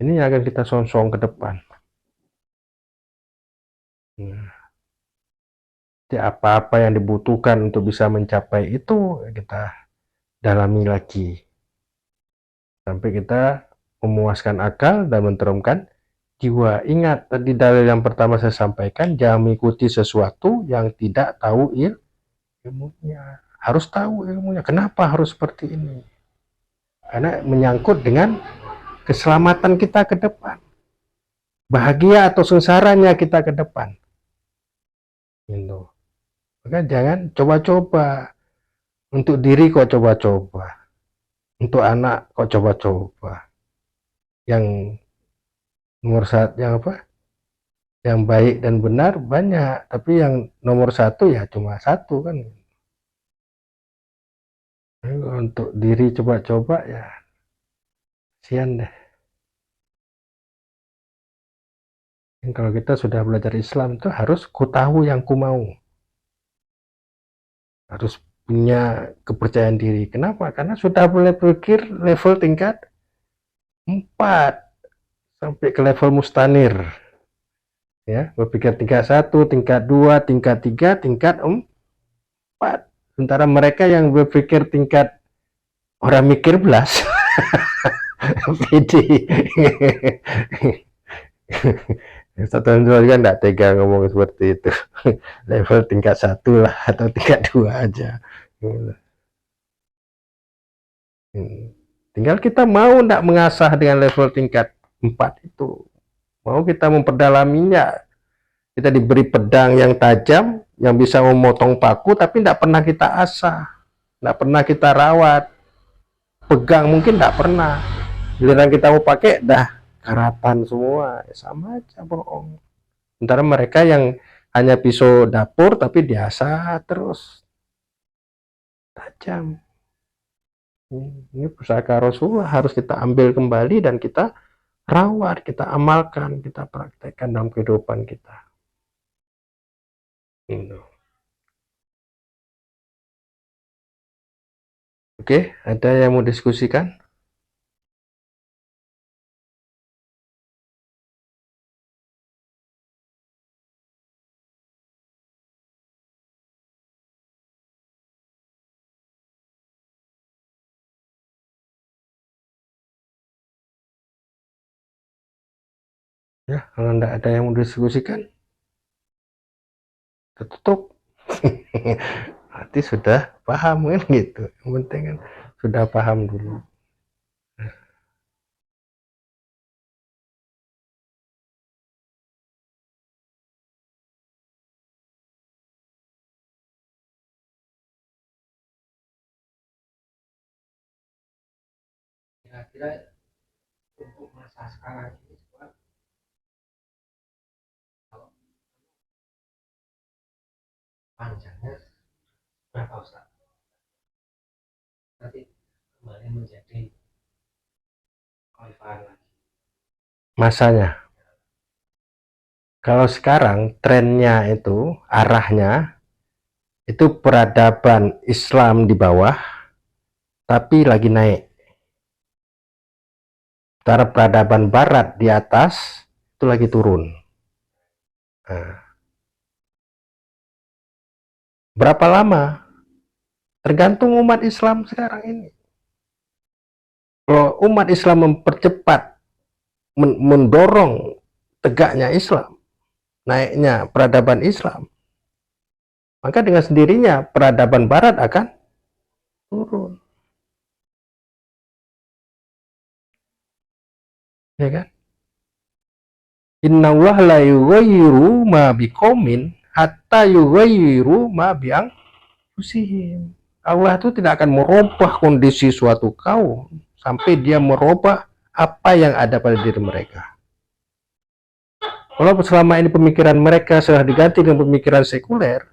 Ini yang akan kita song-song ke depan. Jadi apa-apa yang dibutuhkan untuk bisa mencapai itu, kita dalami lagi sampai kita memuaskan akal dan menenteramkan jiwa. Ingat tadi dalil yang pertama saya sampaikan, jangan mengikuti sesuatu yang tidak tahu ilmunya. Harus tahu ilmunya. Kenapa harus seperti ini? Karena menyangkut dengan keselamatan kita ke depan, bahagia atau sengsaranya kita ke depan. Gitu. Maka jangan coba-coba. Untuk diri kok coba-coba, untuk anak kok coba-coba. Yang nomor satu, yang apa? Yang baik dan benar banyak, tapi yang nomor satu ya cuma satu kan. Untuk diri coba-coba ya kasihan deh. Kalau kita sudah belajar Islam itu harus ku tahu yang ku mau, harus punya kepercayaan diri. Kenapa? Karena sudah boleh berpikir level tingkat 4 sampai ke level mustanir, ya, berpikir tingkat 1, tingkat 2, tingkat 3, tingkat 4. Sementara mereka yang berpikir tingkat orang mikir belas pede. Ustaz Tonjol kan nggak tega ngomong seperti itu. Level tingkat 1 lah atau tingkat 2 aja. Tinggal kita mau nggak mengasah dengan level tingkat 4 itu. Mau kita memperdalaminya. Kita diberi pedang yang tajam, yang bisa memotong paku, tapi nggak pernah kita asah. Nggak pernah kita rawat. Pegang mungkin nggak pernah. Giliran kita mau pakai, dah karatan semua. Sama aja bohong. Sementara mereka yang hanya pisau dapur, tapi diasah terus. Tajam. Ini pusaka Rasulullah harus kita ambil kembali dan kita rawat, kita amalkan, kita praktekkan dalam kehidupan kita. Oke, ada yang mau diskusikan? Ya, kalau tidak ada yang mau diskusikan, tutup. Berarti sudah paham kan gitu. Yang penting kan sudah paham dulu. Kira-kira untuk masa sekarang ini juga, kalau panjangnya berapa Ustaz? Nanti kembali menjadi khalifah lagi. Masanya. Kalau sekarang trennya itu, arahnya, itu peradaban Islam di bawah, tapi lagi naik. Sementara peradaban Barat di atas, itu lagi turun. Nah, berapa lama? Tergantung umat Islam sekarang ini. Kalau umat Islam mempercepat, mendorong tegaknya Islam, naiknya peradaban Islam, maka dengan sendirinya peradaban Barat akan turun. Ya kan? Innallaha la yughayyiru ma biqaumin hatta yughayyiru ma bi anfusihim. Allah itu tidak akan merubah kondisi suatu kaum sampai dia merubah apa yang ada pada diri mereka. Kalau selama ini pemikiran mereka sudah diganti dengan pemikiran sekuler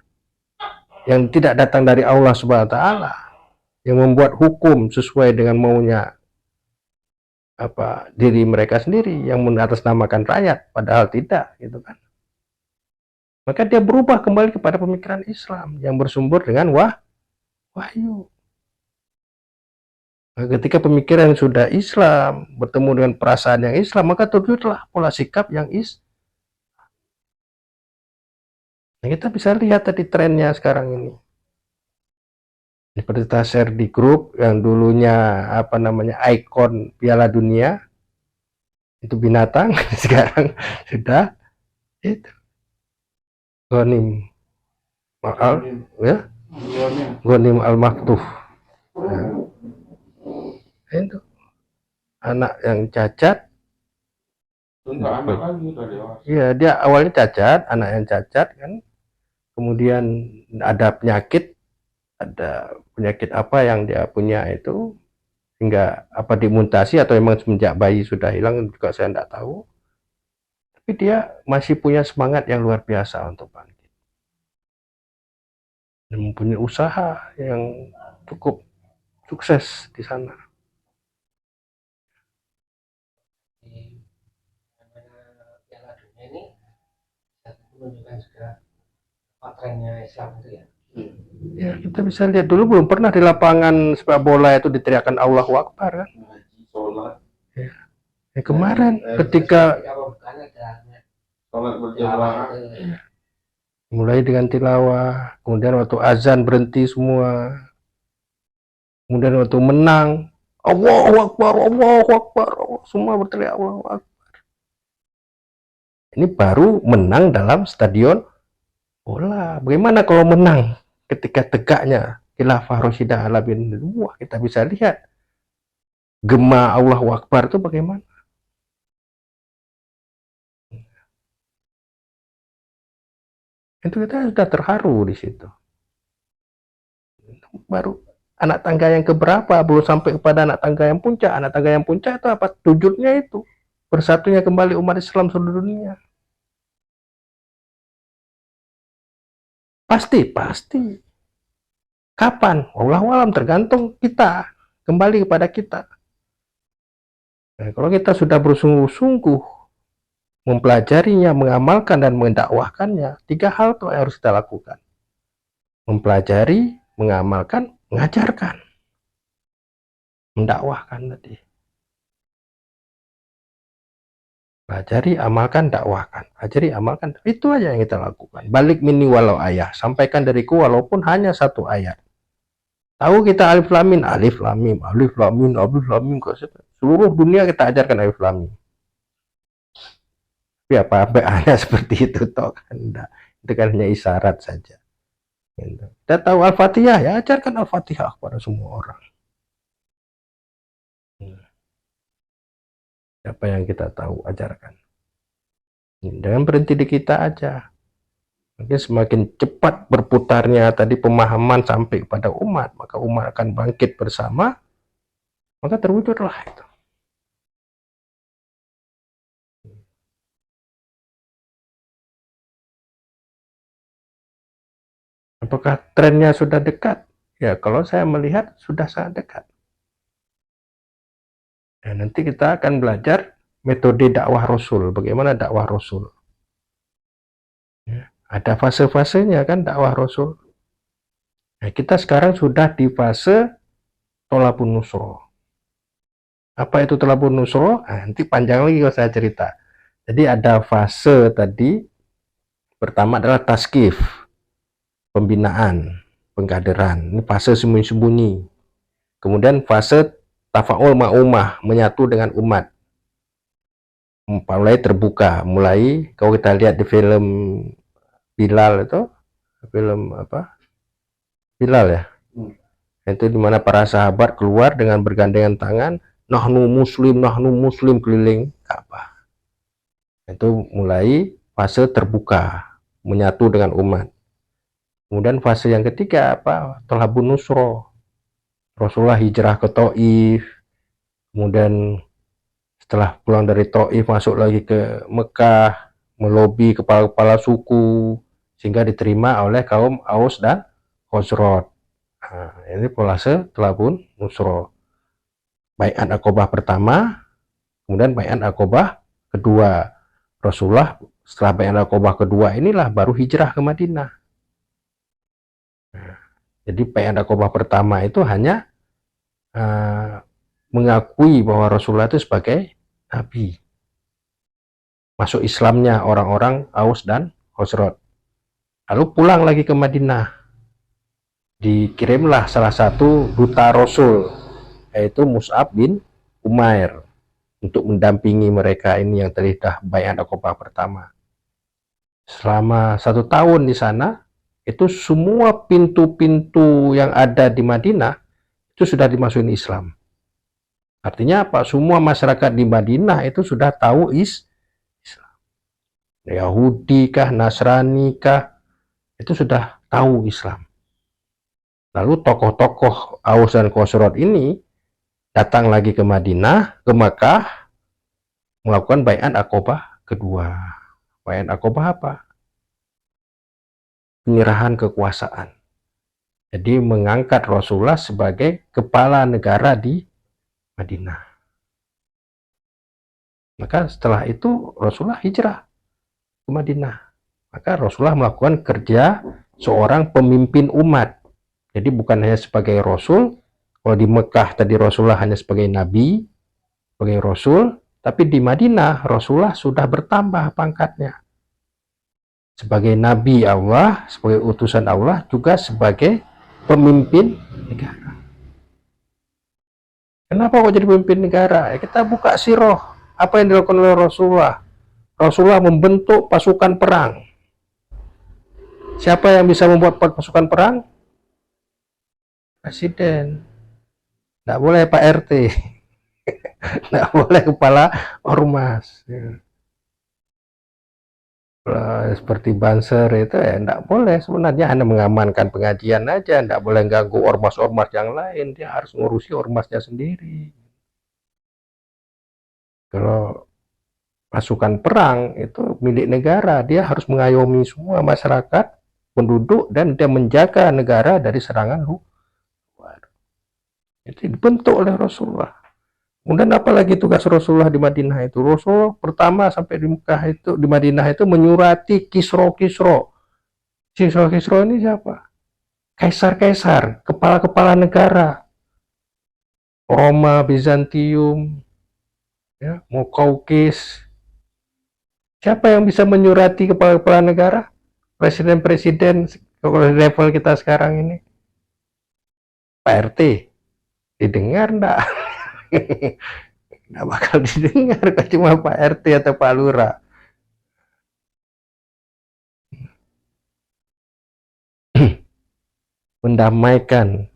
yang tidak datang dari Allah Subhanahu wa taala, yang membuat hukum sesuai dengan maunya diri mereka sendiri, yang mengatasnamakan rakyat, padahal tidak, gitu kan. Maka dia berubah kembali kepada pemikiran Islam yang bersumber dengan wahyu. Nah, ketika pemikiran sudah Islam bertemu dengan perasaan yang Islam, maka terwujudlah pola sikap yang Nah, kita bisa lihat tadi trennya sekarang ini. Seperti kita share di grup yang dulunya ikon Piala Dunia itu binatang, sekarang sudah itu Ghanim Ghanim Al-Maktuf. Nah, itu anak yang cacat. Iya, dia awalnya cacat, anak yang cacat kan. Kemudian ada penyakit apa yang dia punya itu, hingga dimutasi atau memang semenjak bayi sudah hilang juga saya tidak tahu, tapi dia masih punya semangat yang luar biasa untuk bangkit dan mempunyai usaha yang cukup sukses di sana. Piala Dunia ini menunjukkan juga trennya Islam itu ya. Ya, kita bisa lihat dulu belum pernah di lapangan sepak bola itu diteriakkan Allahu Akbar kan? Ya, kemarin ketika mulai dengan tilawah, kemudian waktu azan berhenti semua, kemudian waktu menang Allahu Akbar, semua berteriak Allahu Akbar. Ini baru menang dalam stadion bola. Bagaimana kalau menang ketika tegaknya khilafah Rasyidah ala bin, wah, kita bisa lihat gema Allahu Akbar itu bagaimana. Itu kita sudah terharu di situ. Baru anak tangga yang keberapa, belum sampai kepada anak tangga yang puncak. Anak tangga yang puncak itu apa? Tujuannya itu bersatunya kembali umat Islam seluruh dunia. Pasti. Kapan? Wallahu alam, tergantung kita, kembali kepada kita. Nah, kalau kita sudah bersungguh-sungguh mempelajarinya, mengamalkan dan mendakwahkannya, 3 hal tuh yang harus kita lakukan. Mempelajari, mengamalkan, mengajarkan, mendakwahkan tadi. Pelajari, amalkan, dakwahkan. Pelajari, amalkan. Itu aja yang kita lakukan. Balik minni walau ayah. Sampaikan dariku walaupun hanya 1 ayat. Tahu kita alif lam mim, alif lam mim, alif lam mim, alif lam mim. Seluruh dunia kita ajarkan alif lam mim. Tapi apa hanya seperti itu toh kan? Itu kan hanya isyarat saja. Kita tahu Al-Fatihah, ya ajarkan Al-Fatihah kepada semua orang. Apa yang kita tahu, ajarkan. Jangan berhenti di kita aja. Mungkin semakin cepat berputarnya tadi pemahaman sampai kepada umat, maka umat akan bangkit bersama, maka terwujudlah itu. Apakah trennya sudah dekat? Ya, kalau saya melihat sudah sangat dekat. Dan nanti kita akan belajar metode dakwah Rasul, bagaimana dakwah Rasul. Ya, ada fase-fasenya kan dakwah Rasul. Nah, kita sekarang sudah di fase tolabun nusroh. Apa itu tolabun nusroh? Nah, nanti panjang lagi kalau saya cerita. Jadi ada fase tadi, pertama adalah taskif, pembinaan, pengkaderan. Ini fase sembunyi-sembunyi. Kemudian fase tafa'ul ma'umah, menyatu dengan umat. Mulai terbuka, mulai kalau kita lihat di film Bilal itu, film apa? Bilal ya. Itu dimana para sahabat keluar dengan bergandengan tangan, nahnu muslim keliling Ka'bah. Itu mulai fase terbuka, menyatu dengan umat. Kemudian fase yang ketiga apa? Tolabun nusroh. Rasulullah hijrah ke Taif, kemudian setelah pulang dari Taif masuk lagi ke Mekah, melobi kepala-kepala suku sehingga diterima oleh kaum Aus dan Khazraj. Nah, ini fase tolabun nusroh. Bai'at Aqobah pertama, kemudian Bai'at Aqobah kedua. Rasulullah setelah Bai'at Aqobah kedua inilah baru hijrah ke Madinah. Nah, jadi Bai'at Aqobah pertama itu hanya mengakui bahwa Rasulullah itu sebagai Nabi. Masuk Islamnya orang-orang Aus dan Khazraj. Lalu pulang lagi ke Madinah. Dikirimlah salah satu duta Rasul, yaitu Mus'ab bin Umair, untuk mendampingi mereka ini yang telah Bai'at Aqobah pertama. Selama 1 tahun di sana, itu semua pintu-pintu yang ada di Madinah itu sudah dimasukin Islam. Artinya apa? Semua masyarakat di Madinah itu sudah tahu Islam. Yahudi kah, Nasrani kah, itu sudah tahu Islam. Lalu tokoh-tokoh Aus dan Khazraj ini datang lagi ke Madinah, ke Makkah, melakukan Bai'at Aqobah kedua. Bai'at Aqobah apa? Penyerahan kekuasaan. Jadi mengangkat Rasulullah sebagai kepala negara di Madinah. Maka setelah itu Rasulullah hijrah ke Madinah. Maka Rasulullah melakukan kerja seorang pemimpin umat. Jadi bukan hanya sebagai Rasul. Kalau di Mekah tadi Rasulullah hanya sebagai Nabi, sebagai Rasul. Tapi di Madinah Rasulullah sudah bertambah pangkatnya. Sebagai Nabi Allah, sebagai utusan Allah, juga sebagai pemimpin negara. Kenapa kok jadi pemimpin negara? Ya, kita buka sirah. Apa yang dilakukan oleh Rasulullah? Rasulullah membentuk pasukan perang. Siapa yang bisa membuat pasukan perang? Presiden. Tidak boleh Pak RT. Tidak boleh kepala ormas. Seperti Banser itu ya tidak boleh, sebenarnya hanya mengamankan pengajian aja, tidak boleh ganggu ormas-ormas yang lain, dia harus ngurusi ormasnya sendiri. Kalau pasukan perang itu milik negara, dia harus mengayomi semua masyarakat, penduduk, dan dia menjaga negara dari serangan luar. Itu dibentuk oleh Rasulullah. Kemudian apalagi tugas Rasulullah di Madinah itu? Rasulullah pertama sampai di Mekah itu, di Madinah itu menyurati Kisro-Kisro. Kisro-Kisro ini siapa? Kaisar-kaisar, kepala-kepala negara. Roma, Bizantium, ya, Mukaukis. Siapa yang bisa menyurati kepala-kepala negara? Presiden-presiden level kita sekarang ini. Pak RT, didengar enggak? Nggak bakal didengar, cuma Pak RT atau Pak Lurah. Mendamaikan,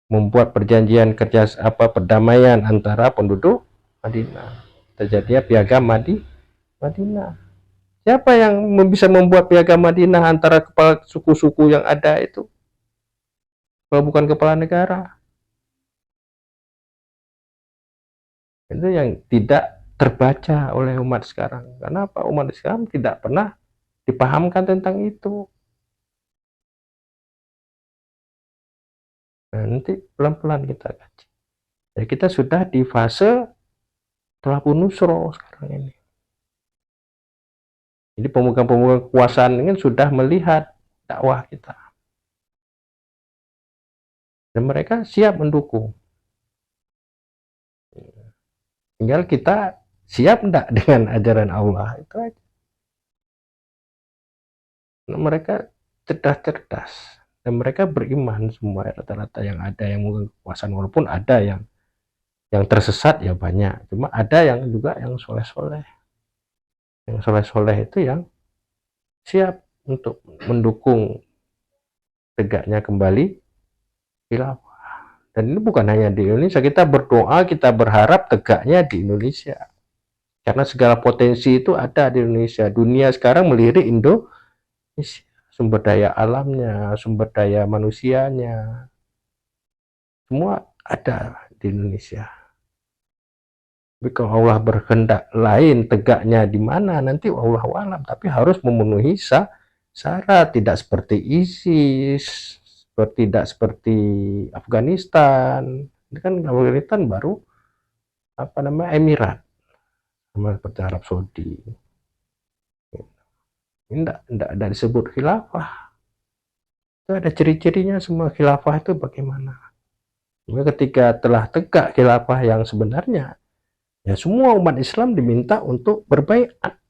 membuat perjanjian kerja perdamaian antara penduduk Madinah. Terjadinya piagam Madinah. Siapa yang bisa membuat piagam Madinah antara kepala suku-suku yang ada itu? Kalau bukan kepala negara. Itu yang tidak terbaca oleh umat sekarang. Kenapa? Umat Islam tidak pernah dipahamkan tentang itu. Nah, nanti pelan-pelan kita kaji. Jadi kita sudah di fase telapu nusro sekarang ini. Jadi pemegang-pemegang kekuasaan ini sudah melihat dakwah kita. Dan mereka siap mendukung. Tinggal kita siap enggak dengan ajaran Allah, itu aja. Nah, mereka cerdas-cerdas dan mereka beriman semua rata-rata yang ada yang memegang kekuasaan, walaupun ada yang tersesat ya banyak, cuma ada yang juga yang soleh-soleh. Yang soleh-soleh itu yang siap untuk mendukung tegaknya kembali khilafah. Dan ini bukan hanya di Indonesia, kita berdoa, kita berharap tegaknya di Indonesia. Karena segala potensi itu ada di Indonesia. Dunia sekarang melirik Indonesia. Sumber daya alamnya, sumber daya manusianya, semua ada di Indonesia. Tapi kalau Allah berkehendak lain tegaknya di mana, nanti Allah alam. Tapi harus memenuhi syarat, tidak seperti ISIS, tidak seperti Afghanistan. Ini kan Afghanistan baru Emirat, sama seperti Arab Saudi. Ini tidak disebut khilafah. Itu ada ciri-cirinya semua khilafah itu bagaimana. Ketika telah tegak khilafah yang sebenarnya, ya semua umat Islam diminta untuk berbaiat.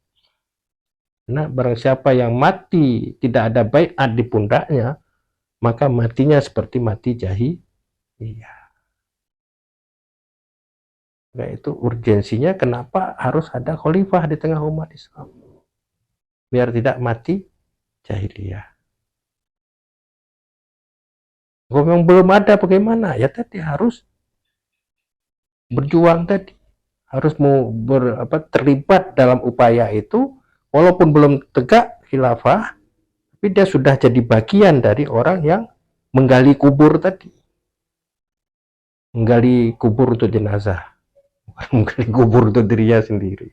Nah, barang siapa yang mati tidak ada baiat di pundaknya, maka matinya seperti mati jahiliyah. Nah, itu urgensinya kenapa harus ada khalifah di tengah umat Islam. Biar tidak mati jahiliyah. Kalau yang belum ada bagaimana? Ya tadi harus berjuang tadi. Harus terlibat dalam upaya itu, walaupun belum tegak khilafah, tapi dia sudah jadi bagian dari orang yang menggali kubur tadi. Menggali kubur untuk jenazah. Menggali kubur untuk dirinya sendiri.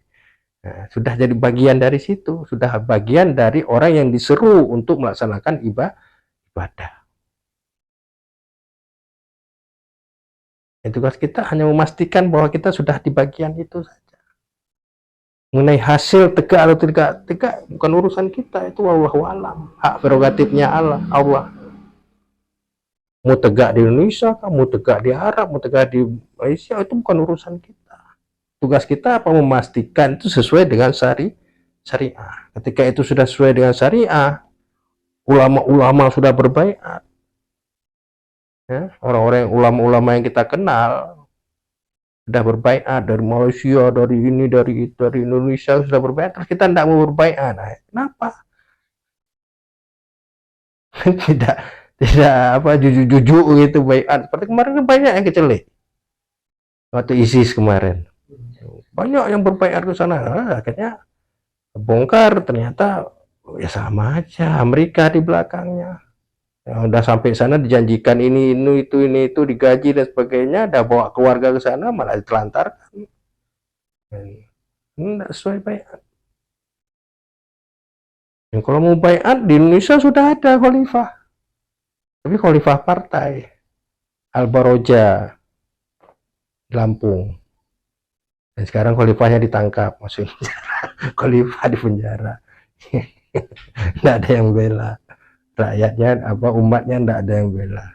Nah, sudah jadi bagian dari situ. Sudah bagian dari orang yang diseru untuk melaksanakan ibadah. Tugas kita hanya memastikan bahwa kita sudah di bagian itu saja. Mengenai hasil tegak atau tidak tegak bukan urusan kita, itu wallahu alam, hak prerogatifnya Allah. Mau tegak di Indonesia, mau tegak di Arab, mau tegak di Malaysia, itu bukan urusan kita. Tugas kita apa? Memastikan itu sesuai dengan syariah. Ketika itu sudah sesuai dengan syariah, ulama-ulama sudah berbaiat, ya, orang-orang ulama-ulama yang kita kenal sudah berbaiat dari Malaysia, dari ini, dari itu, dari Indonesia sudah berbaiat, terus kita tidak mau berbaiat. Nah, kenapa? tidak tidak apa jujuk-jujuk gitu baiat. Seperti kemarin kan banyak yang kecelik waktu ISIS kemarin. Banyak yang berbaiat ke sana. Akhirnya bongkar, ternyata ya sama aja, Amerika di belakangnya. Yang udah sampai sana dijanjikan ini itu digaji dan sebagainya, udah bawa keluarga ke sana malah ditelantarkan. Enggak sesuai baiat. Dan kalau mau baiat di Indonesia sudah ada khalifah, tapi khalifah partai Al-Baroja Lampung. Dan sekarang khalifahnya ditangkap, maksudnya khalifah di penjara. Tidak ada yang bela rakyatnya, apa umatnya tidak ada yang bela.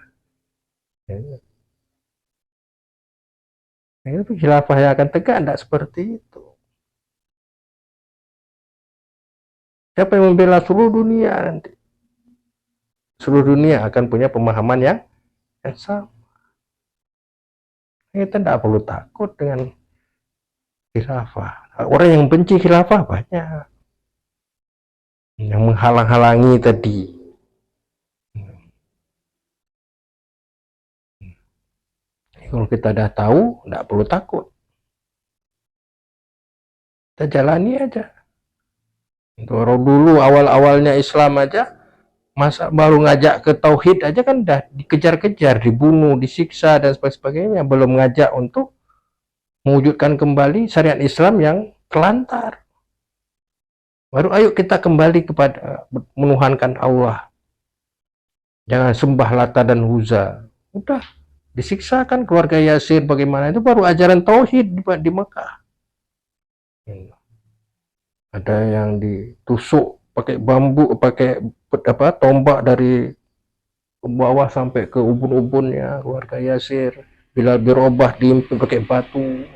Nah, itu khilafah yang akan tegak tidak seperti itu. Siapa yang membela seluruh dunia nanti? Seluruh dunia akan punya pemahaman yang sama. Kita tidak perlu takut dengan khilafah. Orang yang benci khilafah banyak, yang menghalang-halangi tadi. Kalau kita sudah tahu, tidak perlu takut. Kita jalani aja. Kalau dulu awal-awalnya Islam aja, masa baru ngajak ke tauhid aja kan udah dikejar-kejar, dibunuh, disiksa dan sebagainya. Belum ngajak untuk mewujudkan kembali syariat Islam yang telantar. Baru ayo kita kembali kepada menuhankan Allah. Jangan sembah Lata dan Uzza. Udah disiksakan keluarga Yasir bagaimana, itu baru ajaran tauhid di Mekah. Ada yang ditusuk pakai bambu, pakai apa tombak dari bawah sampai ke ubun-ubunnya keluarga Yasir. Bilal birobah diimpit pakai batu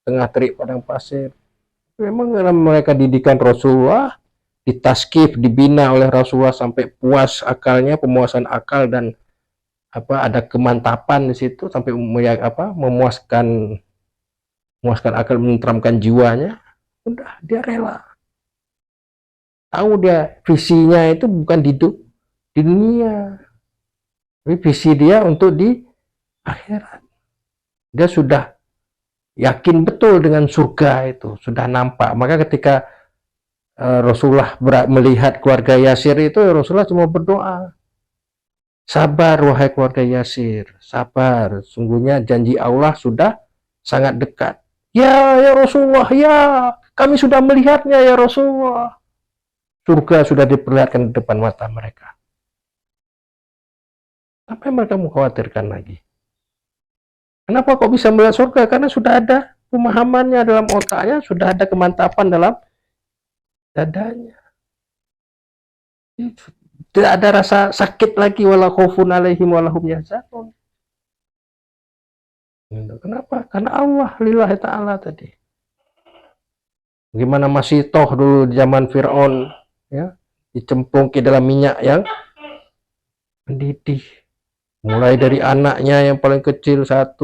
tengah terik padang pasir. Memang mereka didikan Rasulullah, ditaskif, dibina oleh Rasulullah sampai puas akalnya, pemuasan akal dan apa ada kemantapan di situ sampai memuaskan akal, menenteramkan jiwanya. Udah dia rela. Tahu dia visinya itu bukan di dunia, tapi visi dia untuk di akhirat. Dia sudah yakin betul dengan surga itu, sudah nampak. Maka ketika Rasulullah melihat keluarga Yasir itu, Rasulullah cuma berdoa, sabar wahai keluarga Yasir, sabar, sungguhnya janji Allah sudah sangat dekat. Ya Rasulullah, ya kami sudah melihatnya ya Rasulullah, surga sudah diperlihatkan di depan mata mereka. Apa yang mereka mengkhawatirkan lagi? Kenapa kok bisa melihat surga? Karena sudah ada pemahamannya dalam otaknya, sudah ada kemantapan dalam dadanya. Tidak ada rasa sakit lagi, wala khaufun alaihim wala hum yahzanun. Kenapa? Karena Allah lillahi ta'ala tadi. Bagaimana masih toh dulu di zaman Fir'aun, ya, dicemplung ke dalam minyak yang mendidih. Mulai dari anaknya yang paling kecil 1,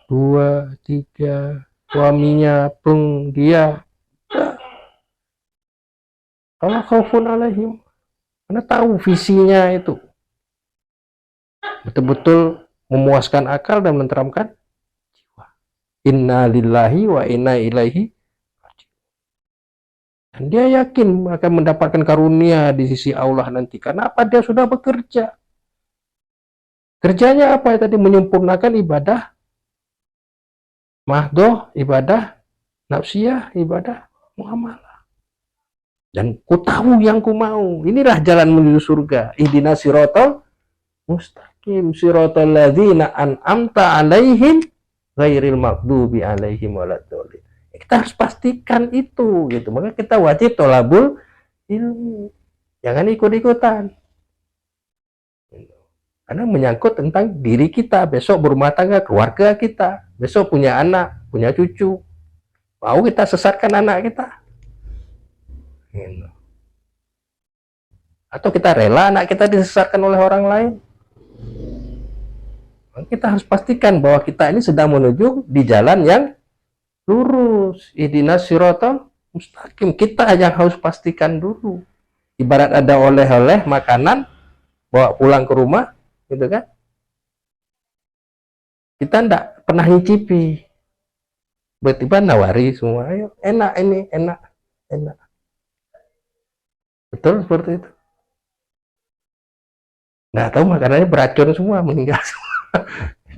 2, 3, suaminya, dia. Allah khaufun alaihim. Karena tahu visinya itu. Betul-betul memuaskan akal dan menenteramkan jiwa. Inna lillahi wa inna ilaihi raji'un. Dan dia yakin akan mendapatkan karunia di sisi Allah nanti. Karena apa? Dia sudah bekerja. Kerjanya apa ya tadi? Menyempurnakan ibadah mahdoh, ibadah nafsiyah, ibadah muamalah. Dan ku tahu yang ku mau. Inilah jalan menuju surga. Ihdinas siratal mustaqim, siratal ladzina an'amta alaihim ghairil maghdubi alaihim waladdallin. Kita harus pastikan itu gitu. Maka kita wajib tolabul ilmu. Jangan ikut-ikutan. Karena menyangkut tentang diri kita, besok berumah tangga, keluarga kita, besok punya anak, punya cucu. Mau kita sesatkan anak kita? Atau kita rela anak kita disesatkan oleh orang lain? Kita harus pastikan bahwa kita ini sedang menuju di jalan yang lurus. Ihdinas siratal mustaqim. Kita yang harus pastikan dulu. Ibarat ada oleh-oleh makanan bawa pulang ke rumah, gitu kan? Kita enggak pernah nyicipi. Tiba-tiba nawari semua, ayo enak ini, enak, enak. Betul seperti itu. Nggak tahu makanannya beracun semua, meninggal semua.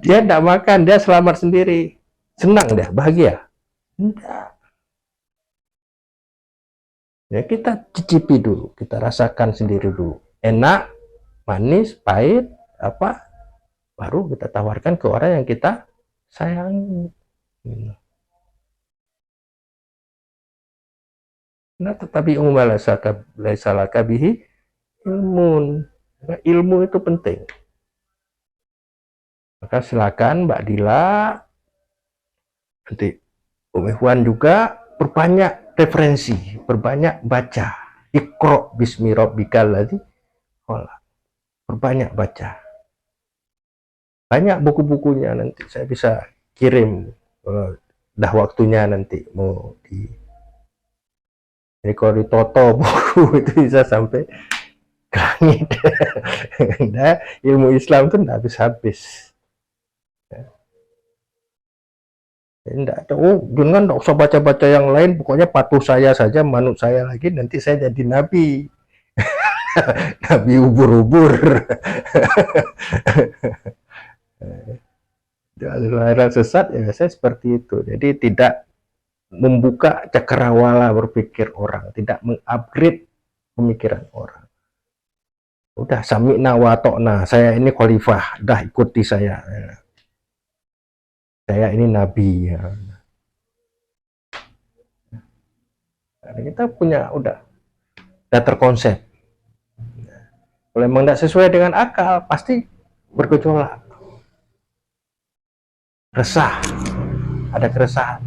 Dia enggak makan, dia selamat sendiri. Senang dia, bahagia. Enggak. Ya kita cicipi dulu, kita rasakan sendiri dulu. Enak, manis, pahit, apa, baru kita tawarkan ke orang yang kita sayangi. Nah, tetapi umalasalaka bihi ilmun. Ilmu itu penting. Maka silakan Mbak Dila, nanti Umi Huan juga berbanyak referensi, berbanyak baca. Iqra bismi rabbikal ladzi khalaq. Berbanyak baca. Banyak buku-bukunya, nanti saya bisa kirim, dah waktunya nanti mau di. Jadi kalau ditoto buku itu bisa sampai ke langit. Nah, ilmu Islam itu tidak habis-habis. Enggak ada, jangan, enggak usah baca-baca yang lain, pokoknya patuh saya saja, manut saya lagi, nanti saya jadi nabi. Nabi ubur-ubur. Aliran sesat ya biasanya seperti itu. Jadi tidak membuka cakrawala berpikir orang, tidak mengupgrade pemikiran orang. Udah sami'na wa ta'na, saya ini khalifah, dah ikuti saya. Saya ini nabi ya. Nah, kita punya udah terkonsep. Kalau memang tidak sesuai dengan akal, pasti bergejolak, resah, ada keresahan.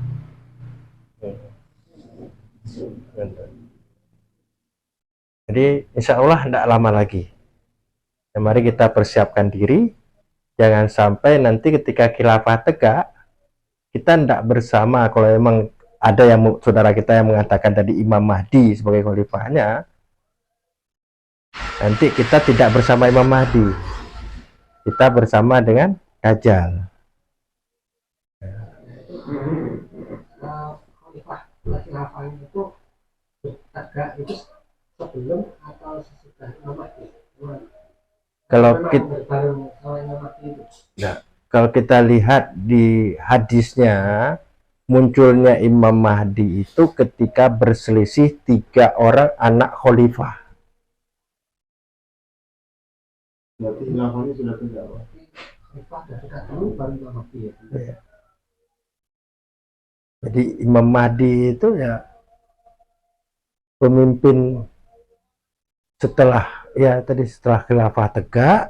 Jadi insya Allah tidak lama lagi. Ya, mari kita persiapkan diri, jangan sampai nanti ketika khilafah tegak, kita tidak bersama. Kalau memang ada yang saudara kita yang mengatakan tadi Imam Mahdi sebagai khalifahnya, nanti kita tidak bersama Imam Mahdi, kita bersama dengan Dajjal. Khilafah itu tegak itu sebelum atau sesudah Imam Mahdi? Kalau kita lihat di hadisnya, munculnya Imam Mahdi itu ketika berselisih 3 orang anak khalifah. Berarti khilafahnya sudah tegak. Khalifah sudah tegak dulu baru Imam Mahdi ya. Jadi Imam Mahdi itu ya pemimpin setelah setelah khilafah tegak,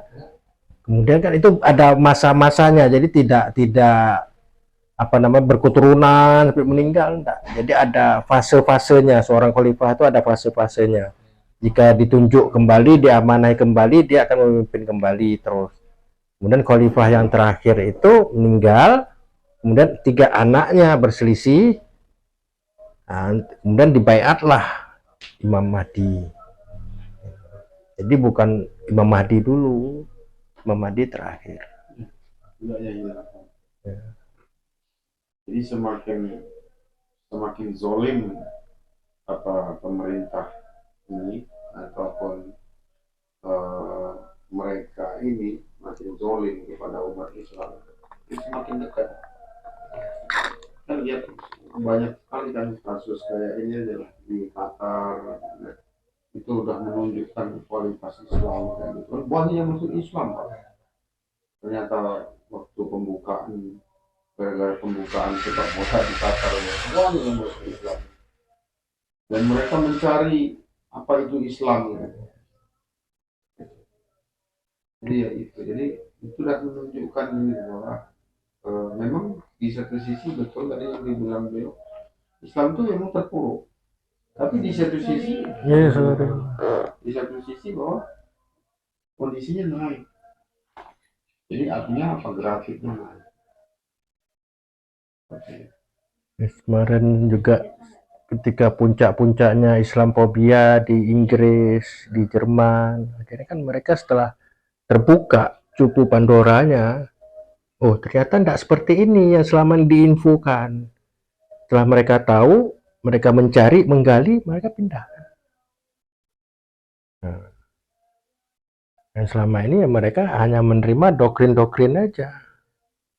kemudian kan itu ada masa-masanya, jadi tidak berketurunan sampai meninggal, enggak. Jadi ada fase-fasenya, seorang khalifah itu ada fase-fasenya. Jika ditunjuk kembali, diamanai kembali, dia akan memimpin kembali terus. Kemudian khalifah yang terakhir itu meninggal, kemudian 3 anaknya berselisih, nah, kemudian dibaiatlah Imam Mahdi. Jadi bukan Imam Mahdi dulu, Imam Mahdi terakhir. Ya. Jadi semakin zolim pemerintah ini ataupun mereka ini makin zolim kepada umat Islam, itu semakin dekat. Kan lihat banyak sekali kan kasus kayak ini adalah di Qatar, itu udah menunjukkan kualitas Islam kayak gitu. Banyak yang masuk Islam, Pak. Ternyata waktu gara-gara pembukaan sepak bola di Qatar, banyak yang masuk Islam. Dan mereka mencari apa itu Islam ya. Jadi ya itu. Jadi itu sudah menunjukkan ini bahwa memang di satu sisi betul tadi yang dibilang beliau, Islam itu memang terpuruk. Tapi di satu sisi, di satu sisi bahwa kondisinya naik. Jadi artinya apa grafiknya? Oke. Kemarin juga ketika puncak-puncaknya Islamophobia di Inggris, di Jerman, akhirnya kan mereka setelah terbuka cupu Pandoranya, oh ternyata tidak seperti ini yang selama ini diinfokan. Setelah mereka tahu, mereka mencari, menggali, mereka pindah. Nah, dan selama ini ya mereka hanya menerima doktrin-doktrin aja,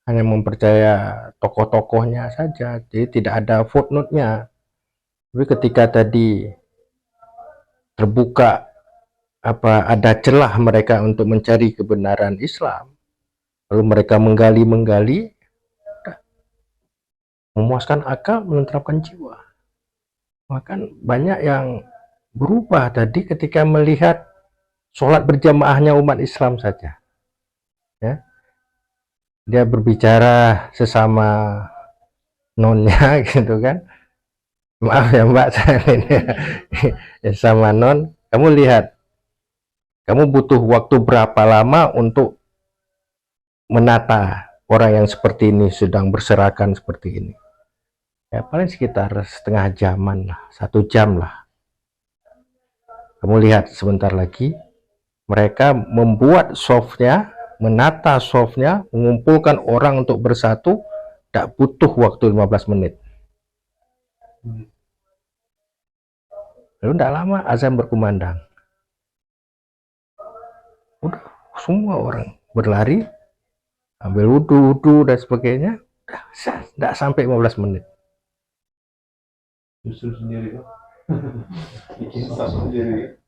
hanya mempercaya tokoh-tokohnya saja, jadi tidak ada footnote-nya. Tapi ketika tadi terbuka ada celah mereka untuk mencari kebenaran Islam, lalu mereka menggali, memuaskan akal, menenteramkan jiwa. Maka banyak yang berubah tadi ketika melihat sholat berjamaahnya umat Islam saja. Ya, dia berbicara sesama nonnya gitu kan. Maaf ya Mbak, saya ini sama non. Kamu lihat, kamu butuh waktu berapa lama untuk menata orang yang seperti ini sedang berserakan seperti ini? Ya paling sekitar setengah jaman lah, 1 jam lah. Kamu lihat sebentar lagi mereka membuat softnya, menata softnya, mengumpulkan orang untuk bersatu, tidak butuh waktu 15 menit. Lalu tidak lama azan berkumandang, udah semua orang berlari, ambil wudhu dan sebagainya, tidak sampai 15 menit. Justru sendiri kan? Bikin sendiri.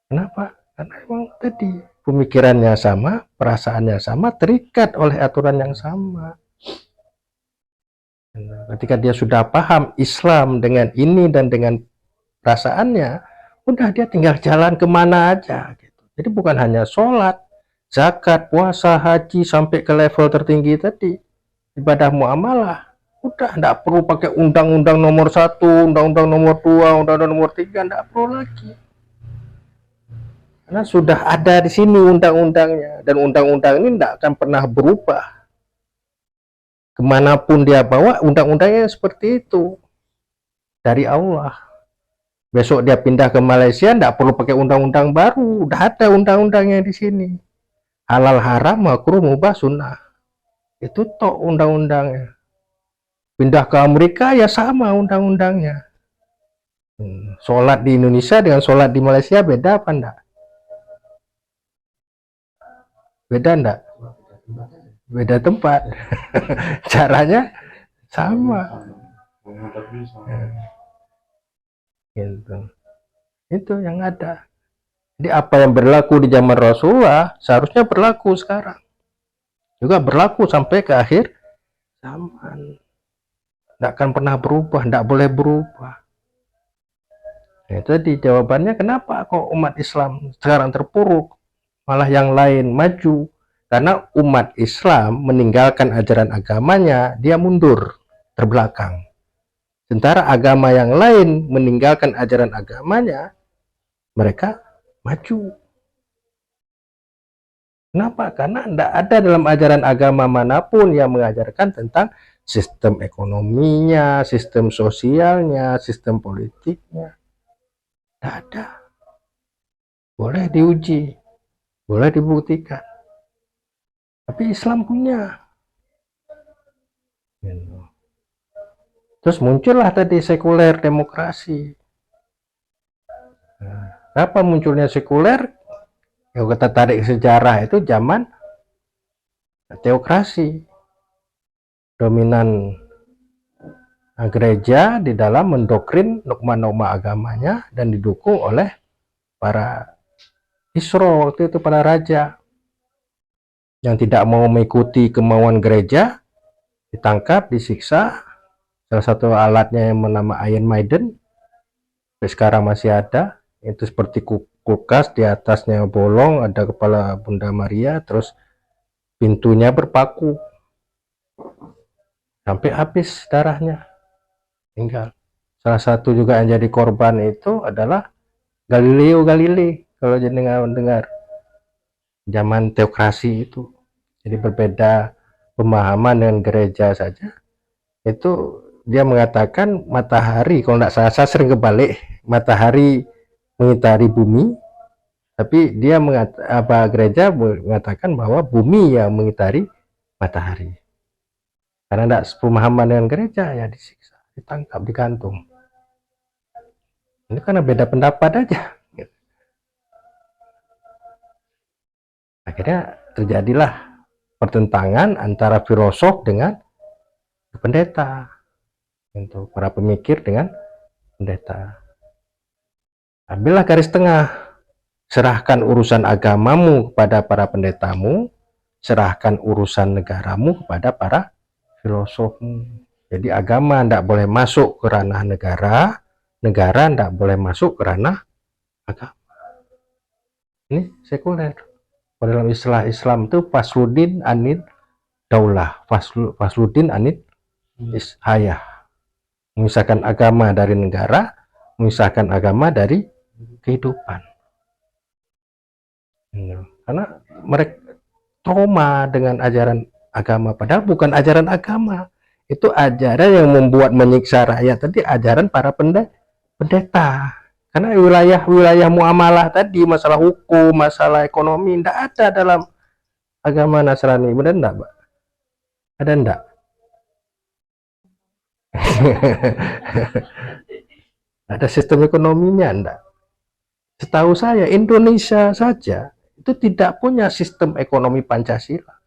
Kenapa? Karena emang tadi pemikirannya sama, perasaannya sama, terikat oleh aturan yang sama. Ketika dia sudah paham Islam dengan ini dan dengan perasaannya, udah dia tinggal jalan kemana aja gitu. Jadi bukan hanya sholat, zakat, puasa, haji sampai ke level tertinggi tadi, ibadah muamalah, udah tidak perlu pakai undang-undang nomor 1, undang-undang nomor 2, undang-undang nomor 3, tidak perlu lagi. Karena sudah ada di sini undang-undangnya, dan undang-undang ini tidak akan pernah berubah. Kemanapun dia bawa, undang-undangnya seperti itu dari Allah. Besok dia pindah ke Malaysia, tidak perlu pakai undang-undang baru, udah ada undang-undangnya di sini. Halal, haram, makruh, mubah, sunnah, itu tok undang-undangnya. Pindah ke Amerika ya sama undang-undangnya. Sholat di Indonesia dengan sholat di Malaysia beda apa enggak? Beda enggak? Beda tempat. Caranya sama. Gitu. Itu yang ada. Jadi apa yang berlaku di zaman Rasulullah seharusnya berlaku sekarang. Juga berlaku sampai ke akhir zaman. Tidak akan pernah berubah, tidak boleh berubah. Nah, tadi jawabannya kenapa kok umat Islam sekarang terpuruk, malah yang lain maju? Karena umat Islam meninggalkan ajaran agamanya, dia mundur, terbelakang. Sementara agama yang lain meninggalkan ajaran agamanya, mereka maju. Kenapa? Karena tidak ada dalam ajaran agama manapun yang mengajarkan tentang sistem ekonominya, sistem sosialnya, sistem politiknya. Tidak ada. Boleh diuji, boleh dibuktikan. Tapi Islam punya. Terus muncullah tadi sekuler demokrasi. Apa munculnya sekuler? Kalau kita tarik sejarah itu zaman teokrasi. Dominan gereja di dalam mendoktrin dogma-dogma agamanya dan didukung oleh para isro waktu itu, para raja yang tidak mau mengikuti kemauan gereja ditangkap, disiksa. Salah satu alatnya yang bernama Iron Maiden, sampai sekarang masih ada. Itu seperti kulkas, di atasnya bolong, ada kepala Bunda Maria, terus pintunya berpaku sampai habis darahnya, tinggal. Salah satu juga yang jadi korban itu adalah Galileo Galilei, kalau jenengan dengar. zaman teokrasi itu. Jadi berbeda pemahaman dengan gereja saja. Itu dia mengatakan matahari, kalau tidak salah, saya sering kebalik, matahari mengitari bumi, tapi dia gereja mengatakan bahwa bumi yang mengitari matahari. Karena tidak sepemahaman dengan gereja, ya disiksa, ditangkap, digantung. Ini karena beda pendapat aja. Akhirnya terjadilah pertentangan antara filosof dengan pendeta, untuk para pemikir dengan pendeta. Ambillah garis tengah, serahkan urusan agamamu kepada para pendetamu, serahkan urusan negaramu kepada para filosofmu. Jadi agama tidak boleh masuk ke ranah negara, negara tidak boleh masuk ke ranah agama. Ini sekuler. Dalam istilah Islam itu fasludin anid daulah, fasludin anid hayah. Memisahkan agama dari negara, memisahkan agama dari kehidupan. Karena mereka trauma dengan ajaran agama, padahal bukan ajaran agama. Itu ajaran yang membuat menyiksa rakyat tadi, ajaran para pendeta. Karena wilayah muamalah tadi, masalah hukum, masalah ekonomi, tidak ada dalam agama Nasrani. Benar enggak, Pak? Ada enggak? Ada sistem ekonominya enggak? Setahu saya Indonesia saja itu tidak punya sistem ekonomi Pancasila.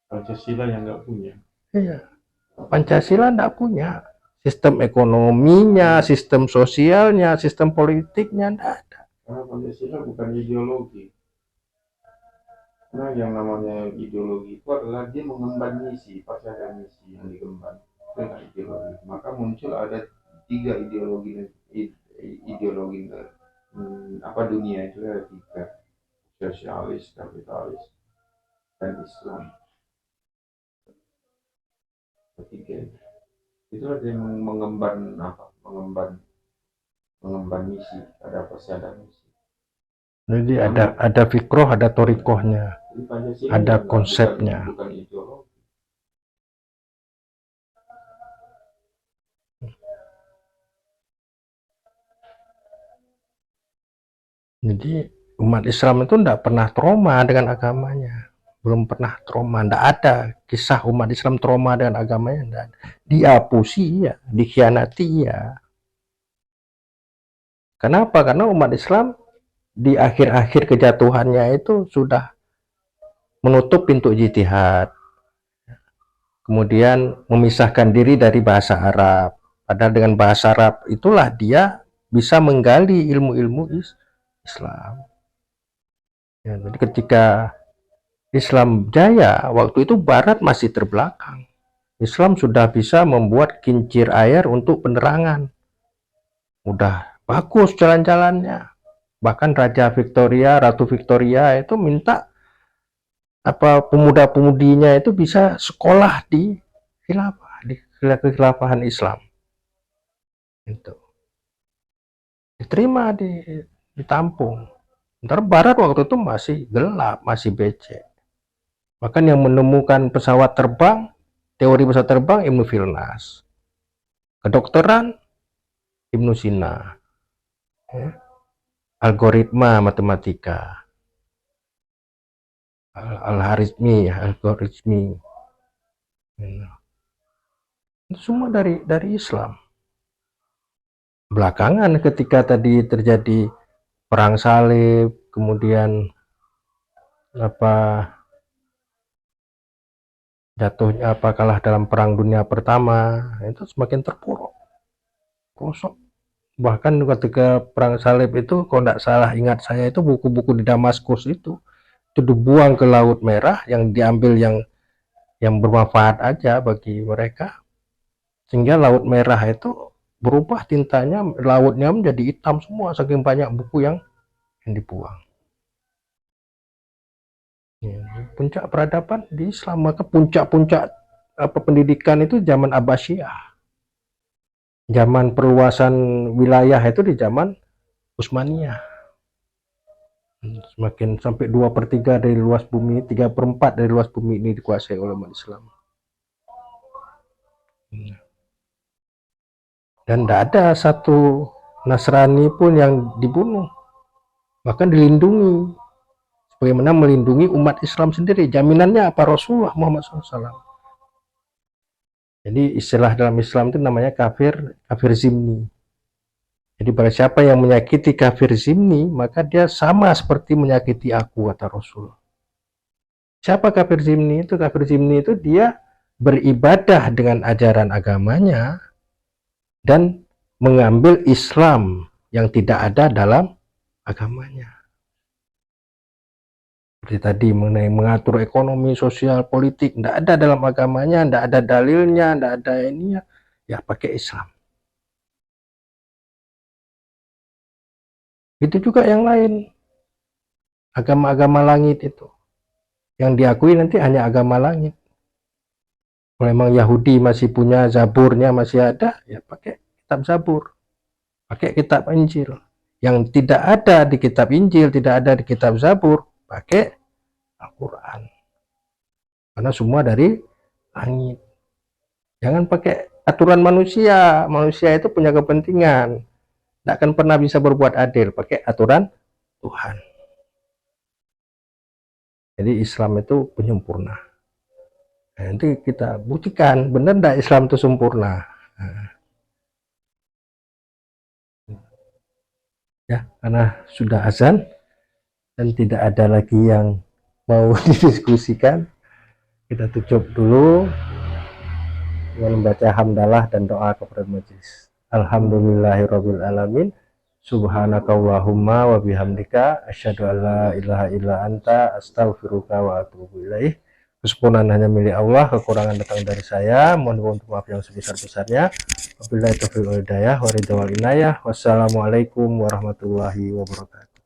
Pancasila yang nggak punya. Iya. Pancasila enggak punya. Sistem ekonominya, sistem sosialnya, sistem politiknya enggak ada. Karena Pancasila bukan ideologi. Nah, yang namanya ideologi itu adalah dia mengemban misi, pasti ada misi yang digemban. Dengan ideologi, maka muncul ada 3 ideologi dunia itu ada 3, sosialis, kapitalis, dan Islam. Ketiga itulah yang mengemban misi, pasti ada misi. Jadi ada fikroh, ada torikohnya, ada konsepnya. Bukan ideologi. Jadi umat Islam itu tidak pernah trauma dengan agamanya, belum pernah trauma, tidak ada kisah umat Islam trauma dengan agamanya, tidak ada. Diapusi ya, dikhianati ya. Kenapa? Karena umat Islam di akhir-akhir kejatuhannya itu sudah menutup pintu ijtihad, kemudian memisahkan diri dari bahasa Arab. Padahal dengan bahasa Arab itulah dia bisa menggali ilmu-ilmu Islam. Ya, jadi ketika Islam jaya, waktu itu Barat masih terbelakang. Islam sudah bisa membuat kincir air untuk penerangan. Udah bagus jalan-jalannya. Bahkan Ratu Victoria itu minta pemuda-pemudinya itu bisa sekolah di kekhilafahan Islam. Itu diterima, ditampung. Sementara Barat waktu itu masih gelap, masih becek. Bahkan yang menemukan pesawat terbang, teori pesawat terbang, Ibnu Firnas. Kedokteran, Ibnu Sina. Algoritma matematika, algoritmi. Itu semua dari Islam. Belakangan ketika tadi terjadi perang salib, kemudian kalah dalam perang dunia pertama, itu semakin terpuruk, kosong. Bahkan ketika perang salib itu, kalau tidak salah ingat saya, itu buku-buku di Damaskus itu dibuang ke Laut Merah, yang diambil yang bermanfaat aja bagi mereka, sehingga Laut Merah itu berubah tintanya, lautnya menjadi hitam semua saking banyak buku yang dibuang. Puncak peradaban di Islam. Maka puncak-puncak pendidikan itu zaman Abbasiyah, zaman perluasan wilayah itu di zaman Utsmaniyah. Semakin sampai 2/3 dari luas bumi, 3/4 dari luas bumi ini dikuasai oleh umat Islam. Dan tidak ada satu Nasrani pun yang dibunuh, bahkan dilindungi, sebagaimana melindungi umat Islam sendiri. Jaminannya apa? Rasulullah Muhammad SAW. Jadi istilah dalam Islam itu namanya kafir zimmi. Jadi pada siapa yang menyakiti kafir zimmi, maka dia sama seperti menyakiti aku, kata Rasul. Siapa kafir zimmi itu? Kafir zimmi itu dia beribadah dengan ajaran agamanya dan mengambil Islam yang tidak ada dalam agamanya. Seperti tadi mengenai mengatur ekonomi, sosial, politik, tidak ada dalam agamanya, tidak ada dalilnya, tidak ada ininya, ya pakai Islam. Itu juga yang lain, agama-agama langit itu, yang diakui nanti hanya agama langit. Kalau memang Yahudi masih punya Zaburnya, masih ada, ya pakai kitab Zabur, pakai kitab Injil. Yang tidak ada di kitab Injil, tidak ada di kitab Zabur, pakai Al-Quran. Karena semua dari langit. Jangan pakai aturan manusia. Manusia itu punya kepentingan, tidak akan pernah bisa berbuat adil. Pakai aturan Tuhan. Jadi Islam itu penyempurna. Nah, nanti kita buktikan benar tidak Islam itu sempurna. Nah. Ya, karena sudah azan dan tidak ada lagi yang mau didiskusikan, kita tutup dulu dengan membaca hamdalah dan doa kepada majelis. Alhamdulillahirabbil alamin. Subhanakallahumma wa bihamdika asyhadu an la ilaha illa anta astaghfiruka wa atubu ilaih. Kesempurnaan hanya milik Allah, kekurangan datang dari saya. Mohon maaf yang sebesar-besarnya. Wabillahi taufiq wal hidayah wa ridha wal inayah. Wassalamualaikum warahmatullahi wabarakatuh.